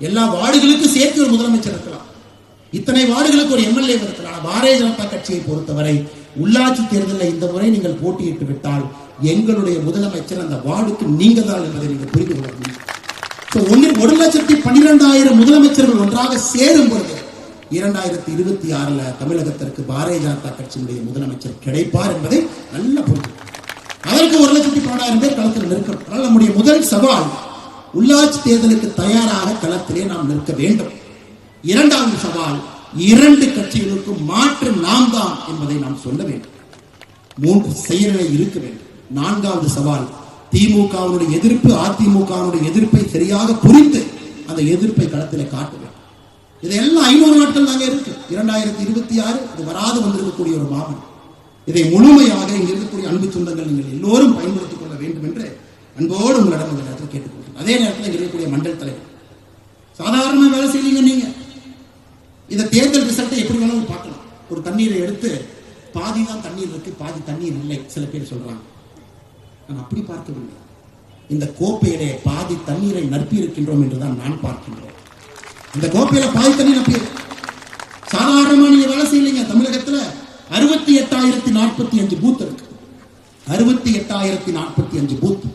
எல்லா வார்டுகளுக்கும் சேர்த்து ஒரு முதலமைச்சர் இருக்கலாம், இத்தனை வார்டுகளுக்கு ஒரு எம்எல்ஏ இருக்கலாம். பாரதிய ஜனதா கட்சியை பொறுத்தவரை உள்ளாட்சி தேர்தலில் இந்த முறை நீங்கள் போட்டியிட்டு விட்டால் எங்களுடைய முதலமைச்சர் அந்த வார்டுக்கு நீங்க தான் என்பதை நீங்கள் புரிந்து கொள்ள முடியும். 1,12,000 முதலமைச்சர்கள் ஒன்றாக சேரும் பொழுது 2026 தமிழகத்திற்கு பாரதிய ஜனதா கட்சியினுடைய முதலமைச்சர் கிடைப்பார் என்பதை நல்ல புரிந்து. அதற்கு 1,12,000 பேர் களத்தில் நிற்கணும். அதனால் நம்முடைய முதல் சவால் உள்ளாட்சி தேர்தலுக்கு தயாராக களத்திலே நாம் நிற்க வேண்டும். இரண்டாவது சவால் 2 கட்சிகளுக்கும் மாற்று நாம் தான் என்பதை நாம் சொல்ல வேண்டும். 3 செயல்களை இருக்க வேண்டும். 4வது சவால் திமுகவுடைய எதிர்ப்பு, அதிமுகவுடைய எதிர்ப்பை சரியாக புரிந்து அந்த எதிர்ப்பை களத்திலே காட்ட வேண்டும். இதெல்லாம் 500 நாட்கள் தாங்க இருக்கு. 2026 இது வராது வந்திருக்கக்கூடிய ஒரு மாமன். இதை முழுமையாக இங்க இருக்கக்கூடிய அன்பு சொந்தங்கள் நீங்கள் எல்லோரும் பயன்படுத்திக் கொள்ள வேண்டும் என்று அன்போடு உங்களிடம் இந்த நேரத்தில் கேட்டுக்கொள்கிறேன். அதே நேரத்தில் இங்க இருக்கக்கூடிய மண்டல் தலைவர் சாதாரண வேலை செய்யலீங்க. நீங்க இந்த தேர்தல் ரிசல்ட்டை எப்படி வேணாலும் பார்க்கலாம். ஒரு தண்ணீரை எடுத்து பாதி தான் தண்ணீர் இருக்கு, பாதி தண்ணீர் இல்லை சில பேர் சொல்றாங்க. நான் அப்படி பார்க்கவில்லை. இந்த கோப்பையிலே பாதி தண்ணீரை நற்பி இருக்கின்றோம் என்றுதான் நான் பார்க்கின்றோம். இந்த கோப்பையில பாதி தண்ணீர் நப்பி சாதாரணமா நீங்க வேலை செய்யலைங்க. தமிழகத்துல 68,045 பூத் இருக்கு. 68,045 பூத்.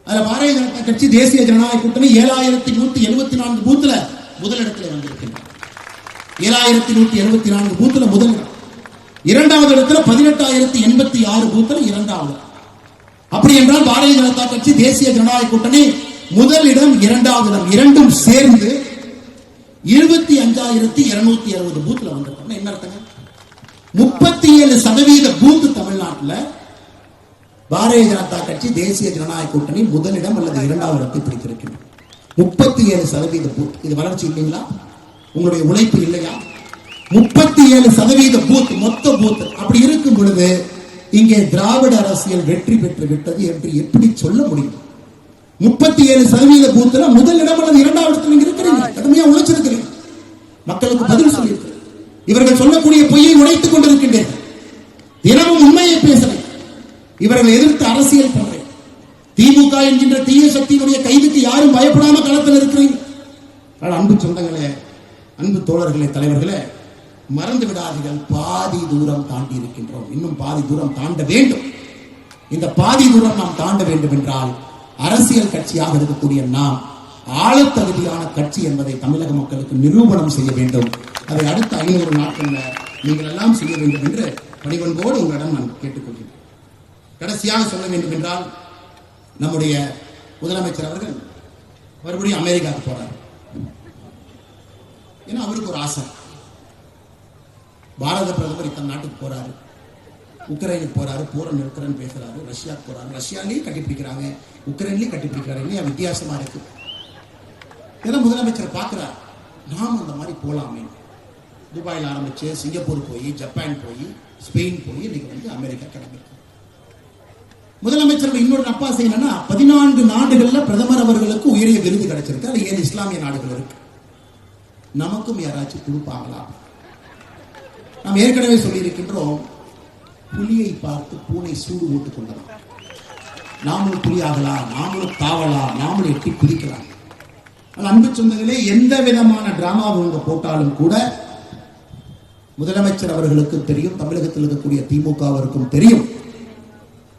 அதுல பாரதிய ஜனதா கட்சி தேசிய ஜனநாயக கூட்டணி 7,174 பூத்துல முதலிடத்தில் வந்திருக்கின்றனர். 7,174 பூத்துல முதலிடம். இரண்டாவது இடத்துல 18,086 பூத்துல இரண்டாவது. அப்படி என்றால் பாரதிய ஜனதா கட்சி தேசிய ஜனநாயக கூட்டணி முதலிடம் இரண்டாவது இடம் இரண்டும் சேர்ந்து 25,260 பூத்துல வந்திருக்காங்க. என்ன அர்த்தங்க? 37% பூத் தமிழ்நாட்டில் பாரதிய ஜனதா கட்சி தேசிய ஜனநாயக கூட்டணி முதலிடம் அல்லது இரண்டாவது இடத்தை பிடித்திருக்கின்றன. 37% பூத். இது வளர்ச்சி இல்லைங்களா? உங்களுடைய உழைப்பு இல்லையா? 37% பூத், மொத்த பூத். அப்படி இருக்கும் பொழுது இங்கே திராவிட அரசியல் வெற்றி பெற்று விட்டது என்று எப்படி சொல்ல முடியும்? 37% பூத்துல முதலிடம் அல்லது இரண்டாவது இடத்தில் நீங்க இருக்கிறீங்க. கடுமையா உழைச்சிருக்கிறீங்க. மக்களுக்கு பதில் சொல்லியிருக்கிறீங்க. இவர்கள் சொல்லக்கூடிய பொய்யை உடைத்துக் கொண்டிருக்கின்றனர். தினமும் உண்மையை பேசுறேன். இவர்கள் எதிர்த்து அரசியல் பண்றேன். திமுக என்கின்ற தீய சக்தியினுடைய கைதுக்கு யாரும் பயப்படாம களத்தில் இருக்கிறீங்க. அன்பு சொந்தங்களே, அன்பு தோழர்களே, தலைவர்களே, மறந்து விடாதீர்கள். பாதி தூரம் தாண்டி இருக்கின்றோம். இன்னும் பாதி தூரம் தாண்ட வேண்டும். இந்த பாதி தூரம் நாம் தாண்ட வேண்டும் என்றால் அரசியல் கட்சியாக இருக்கக்கூடிய நாம் ஆளத்தகுதியான கட்சி என்பதை தமிழக மக்களுக்கு நிரூபணம் செய்ய வேண்டும். அதை அடுத்த 500 நாட்களில் நீங்கள் எல்லாம் செய்ய வேண்டும் என்று பணிவன்போடு உங்களிடம் நான் கேட்டுக்கொள்கிறேன். கடைசியாக சொல்ல வேண்டும் என்றால், நம்முடைய முதலமைச்சர் அவர்கள் மறுபடியும் அமெரிக்காவுக்கு போறார். ஏன்னா அவருக்கு ஒரு ஆசை. பாரத பிரதமர் இத்தனை நாட்டுக்கு போறாரு, உக்ரைனுக்கு போறாரு, போர் நிறுத்துறன்னு பேசுறாரு, ரஷ்யாவுக்கு போறாரு, ரஷ்யாலையும் கட்டிப்பிடிக்கிறாங்க, உக்ரைன்லயும் கட்டிப்பிடிக்கிறாரு. இல்லையா? வித்தியாசமா இருக்கு. ஏன்னா முதலமைச்சர் பார்க்கிறார், நாம் அந்த மாதிரி போலாமே. துபாயில் ஆரம்பிச்சு சிங்கப்பூர் போய், ஜப்பான் போய், ஸ்பெயின் போய், இன்னைக்கு அமெரிக்கா கிளம்பிருக்கு. முதலமைச்சர் இன்னொரு நப்பாசை என்னன்னா, 14 நாடுகள்ல பிரதமர் அவர்களுக்கு உயரிய விருது கிடைச்சிருக்கு. அது 7 இஸ்லாமிய நாடுகள் இருக்கு. நமக்கும் யாராச்சும் கொடுப்பாங்களா? நாம் ஏற்கனவே சொல்லி இருக்கின்றோம், புலியை பார்த்து பூனை சூடு ஓட்டுக் கொள்ளலாம். நாமளும் புலியாகலாம், நாமளும் தாவலாம், நாமளும் எட்டி குதிக்கலாம். அன்பு சொந்தங்களே, எந்த விதமான டிராமாவை உங்க போட்டாலும் கூட முதலமைச்சர் அவர்களுக்கு தெரியும், தமிழகத்தில் இருக்கக்கூடிய திமுகவிற்கும் தெரியும்,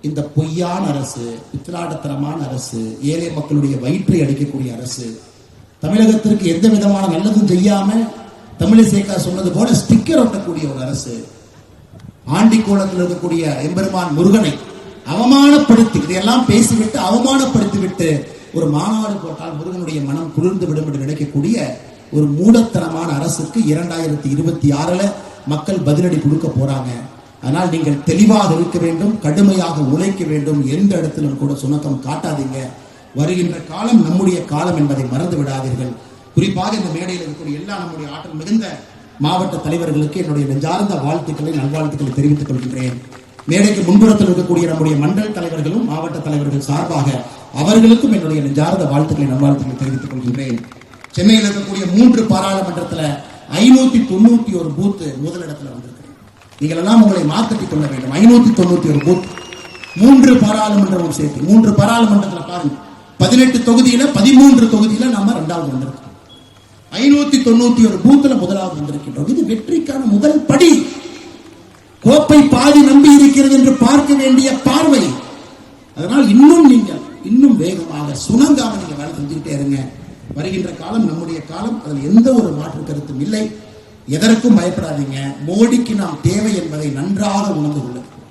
இந்த பொய்யான அரசு, பித்தலாட்டத்தனமான அரசு, ஏழை மக்களுடைய வயிற்றை அடிக்கக்கூடிய அரசு, தமிழகத்திற்கு எந்த விதமான நல்லதும் செய்யாம தமிழிசைக்கா சொன்னது போல ஸ்டிக்கர் ஒட்டக்கூடிய ஒரு அரசு, ஆண்டிக்கோளத்தில் இருக்கக்கூடிய எம்பெருமான் முருகனை அவமானப்படுத்தி, இதையெல்லாம் பேசிவிட்டு அவமானப்படுத்திவிட்டு ஒரு மாநாடு போட்டால் முருகனுடைய மனம் குளிர்ந்து விடும் என்று நினைக்கக்கூடிய ஒரு மூடத்தனமான அரசுக்கு 2026 மக்கள் பதிலடி கொடுக்க போறாங்க. அதனால் நீங்கள் தெளிவாக இருக்க வேண்டும், கடுமையாக உழைக்க வேண்டும். எந்த இடத்திலும் கூட சுணக்கம் காட்டாதீங்க. வருகின்ற காலம் நம்முடைய காலம் என்பதை மறந்து விடாதீர்கள். குறிப்பாக இந்த மேடையில் இருக்கக்கூடிய எல்லா நம்முடைய ஆற்றல் மிகுந்த மாவட்ட தலைவர்களுக்கு என்னுடைய நெஞ்சார்ந்த வாழ்த்துக்களை, நல்வாழ்த்துக்களை தெரிவித்துக் கொள்கின்றேன். மேடைக்கு முன்புறத்தில் இருக்கக்கூடிய நம்முடைய மண்டல தலைவர்களும் மாவட்ட தலைவர்கள் சார்பாக அவர்களுக்கும் என்னுடைய நெஞ்சார்ந்த வாழ்த்துக்களை, நல்வாழ்த்துக்களை தெரிவித்துக் கொள்கின்றேன். சென்னையில் இருக்கக்கூடிய 3 பாராளுமன்றத்தில் 591 பூத் முதலிடத்தில் வந்திருக்கிறேன். நீங்கள் எல்லாம் உங்களை மாற்றிக் கொள்ள வேண்டும். 591 பூத், 3 பாராளுமன்றமும் சேர்த்து 3 பாராளுமன்றத்தில் பாருங்க, 18 தொகுதியில 13 தொகுதியில நாம 2வது வந்திருக்கோம். 591 பூத்துல முதலாவது வந்திருக்கின்றோம். இது வெற்றிக்கான முதல் படி. கோப்பை பாதி நம்பி இருக்கிறது என்று பார்க்க வேண்டிய பார்வை. அதனால் இன்னும் வேகமாக சுணங்காம நீங்க வேலை செஞ்சுக்கிட்டே இருங்க. வருகின்ற காலம் நம்முடைய காலம். அதில் எந்த ஒரு மாற்று கருத்தும் இல்லை. எதற்கும் பயப்படாதீங்க. மோடிக்கு நாம் தேவை என்பதை நன்றாக உணர்ந்து கொள்ளுங்கள்.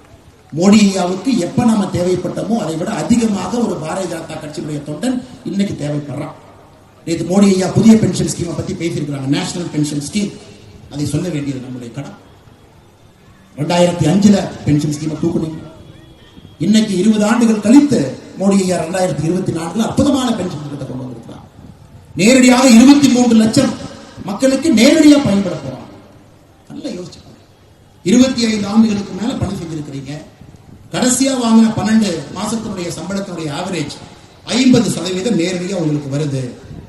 மோடி ஐயாவுக்கு எப்ப நாம தேவைப்பட்டோமோ அதை விட அதிகமாக ஒரு பாரதிய ஜனதா கட்சியுடைய தொண்டன் இன்னைக்கு தேவைப்படுறான். இது மோடி ஐயா புதிய பென்ஷன் ஸ்கீமை பத்தி பேசியிருக்கிறாங்க. நேஷனல் பென்ஷன் ஸ்கீம், அதை சொல்ல வேண்டியது நம்முடைய கடன். 2005 பென்ஷன் ஸ்கீமை தூக்குனீங்க. இன்னைக்கு 20 ஆண்டுகள் கழித்து மோடி ஐயா 2024 அற்புதமான பென்ஷன் திட்டத்தை கொண்டு வந்திருக்கிறார். நேரடியாக 23 லட்சம் மக்களுக்கு நேரடியாக பயன்பட போறாங்க. நல்லா யோசிச்சு 25 ஆண்டுகளுக்கு மேல பணி செஞ்சிருக்கிறீங்க. கடைசியா வாங்கின 12 மாசத்தினுடைய சம்பளத்தினுடைய ஆவரேஜ் 50% நேரடியாக உங்களுக்கு வருது.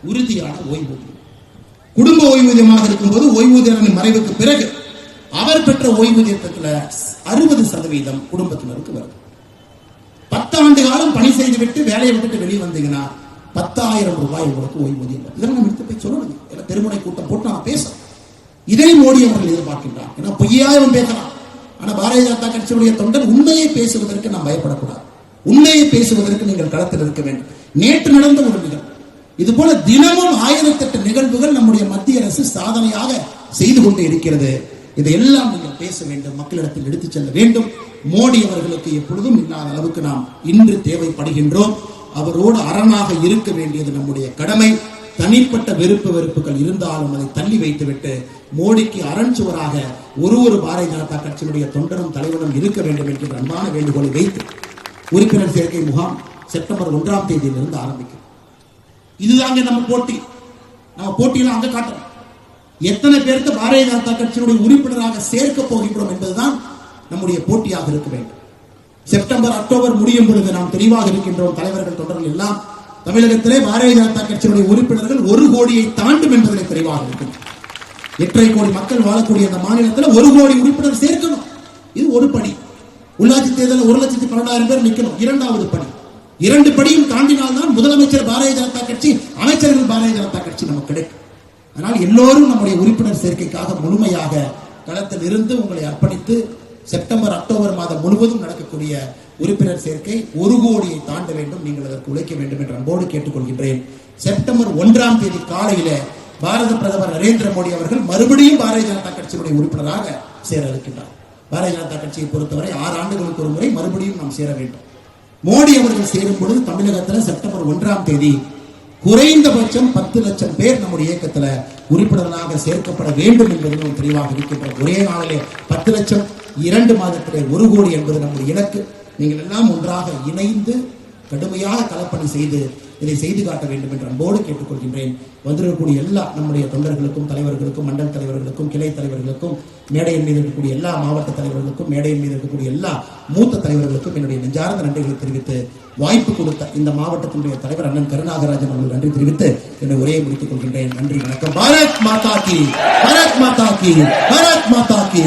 உறுதியான ஓய்வூதியம், குடும்ப ஓய்வூதியமாக இருக்கும்போது ஓய்வூதியரின் மறைவுக்கு பிறகு அவர் பெற்ற ஓய்வூதியத்தில் 60% குடும்பத்தினருக்கு வருது. 10 ஆண்டு காலம் பணி பணி செய்துவிட்டு வேலையை விட்டுட்டு வெளியே வந்தீங்கன்னா 10,000 ரூபாய் உங்களுக்கு ஓய்வூதியம். இதெல்லாம் நம்ம எடுத்து போய் சொல்லணும். தெருமுனை கூட்டம் போட்டு நான் பேசுறேன். இதை மோடி அவர்கள் எதிர்பார்க்கின்றார். ஏன்னா பொய்யாயிரம் பேசலாம். ஆனா பாரதிய ஜனதா கட்சியுடைய தொண்டன் உண்மையை பேசுவதற்கு நாம் பயப்படக்கூடாது. உண்மையை பேசுவதற்கு நீங்கள் களத்தில் இருக்க வேண்டும். நேற்று நடந்த ஒரு நிகழ்வு, இது போல தினமும் 1008 நிகழ்வுகள் நம்முடைய மத்திய அரசு சாதனையாக செய்து கொண்டு இருக்கிறது. இதையெல்லாம் நீங்கள் பேச வேண்டும், மக்களிடத்தில் எடுத்துச் செல்ல வேண்டும். மோடி அவர்களுக்கு எப்பொழுதும் இல்லாத அளவுக்கு நாம் இன்று தேவைப்படுகின்றோம். அவரோடு அரணாக இருக்க வேண்டியது நம்முடைய கடமை. தனிப்பட்ட வெறுப்புகள் இருந்தாலும் அதை தள்ளி வைத்துவிட்டு மோடிக்கு அரண்சுவராக ஒரு பாரதிய ஜனதா கட்சியினுடைய தொண்டனும் தலைவனும் இருக்க வேண்டும் என்கிற அன்பான வேண்டுகோளை வைத்து உறுப்பினர் சேர்க்கை முகாம் செப்டம்பர் 1ஆம் தேதியிலிருந்து ஆரம்பிக்கும். இதுதாங்க நம்ம போட்டி. நம்ம போட்டியில அங்க காட்டுறோம் எத்தனை பேருக்கு பாரதிய ஜனதா கட்சியினுடைய உறுப்பினராக சேர்க்க போகின்றோம் என்பதுதான் நம்முடைய போட்டியாக இருக்க வேண்டும். செப்டம்பர் அக்டோபர் முடியும் பொழுது நாம் தெளிவாக இருக்கின்றோம். தலைவர்கள் தொண்டர்கள் எல்லாம் தமிழகத்திலே பாரதிய ஜனதா கட்சியினுடைய உறுப்பினர்கள் 1 கோடியை தாண்டும் என்பதில் தெளிவாக இருக்கும். 8.5 கோடி மக்கள் வாழக்கூடிய அந்த மாநிலத்தில் 1 கோடி உறுப்பினர் சேர்க்கணும். இது ஒரு படி. உள்ளாட்சி தேர்தலில் 1,12,000 பேர் நிற்கணும். 2வது படி. 2 படியும் தாண்டினால்தான் முதலமைச்சர் பாரதிய ஜனதா கட்சி, அமைச்சர்கள் பாரதிய ஜனதா கட்சி நமக்கு கிடைக்கும். அதனால் எல்லோரும் நம்முடைய உறுப்பினர் சேர்க்கைக்காக முழுமையாக களத்தில் இருந்து உங்களை அர்ப்பணித்து செப்டம்பர் அக்டோபர் மாதம் முழுவதும் நடக்கக்கூடிய உறுப்பினர் சேர்க்கை 1 கோடியை தாண்ட வேண்டும். நீங்கள் அதற்கு உழைக்க வேண்டும் என்று அன்போடு கேட்டுக்கொள்கின்றேன். செப்டம்பர் 1ஆம் தேதி காலையில பாரத பிரதமர் நரேந்திர மோடி அவர்கள் மறுபடியும் பாரதிய ஜனதா கட்சியினுடைய உறுப்பினராக சேர இருக்கின்றார். பாரதிய ஜனதா கட்சியை பொறுத்தவரை 6 ஆண்டுகளுக்கு ஒரு முறை மறுபடியும் நாம் சேர வேண்டும். மோடி அவர்கள் சேரும் பொழுது தமிழகத்தில் செப்டம்பர் 1ஆம் தேதி குறைந்தபட்சம் 10 லட்சம் பேர் நம்முடைய இயக்கத்தில் உறுப்பினர்களாக சேர்க்கப்பட வேண்டும் என்பது தெளிவாக இருக்கின்ற ஒரே நாளிலே 10 லட்சம், 2 மாதத்திலே 1 கோடி என்பது நம்முடைய இலக்கு. நீங்கள் எல்லாம் ஒன்றாக இணைந்து கடுமையாக களப்பணி செய்து இதை செய்து காட்ட வேண்டும் என்று அன்போடு கேட்டுக்கொள்கின்றேன். வந்திருக்கக்கூடிய எல்லா நம்முடைய தொண்டர்களுக்கும், தலைவர்களுக்கும், மண்டல தலைவர்களுக்கும், கிளை தலைவர்களுக்கும், மேடையின் மீது இருக்கக்கூடிய எல்லா மாவட்ட தலைவர்களுக்கும், மேடையின் மீது இருக்கக்கூடிய எல்லா மூத்த தலைவர்களுக்கும் என்னுடைய நெஞ்சார்ந்த நன்றிகளை தெரிவித்து வாய்ப்பு கொடுத்த இந்த மாவட்டத்தினுடைய தலைவர் அண்ணன் கருணாகராஜன் அவர்கள் நன்றி தெரிவித்து என்னை உரையை முடித்துக் கொள்கின்றேன். நன்றி, வணக்கம். பாரத் மாதா கி, பாரத் மாதா கி, பாரத் மாதா கி.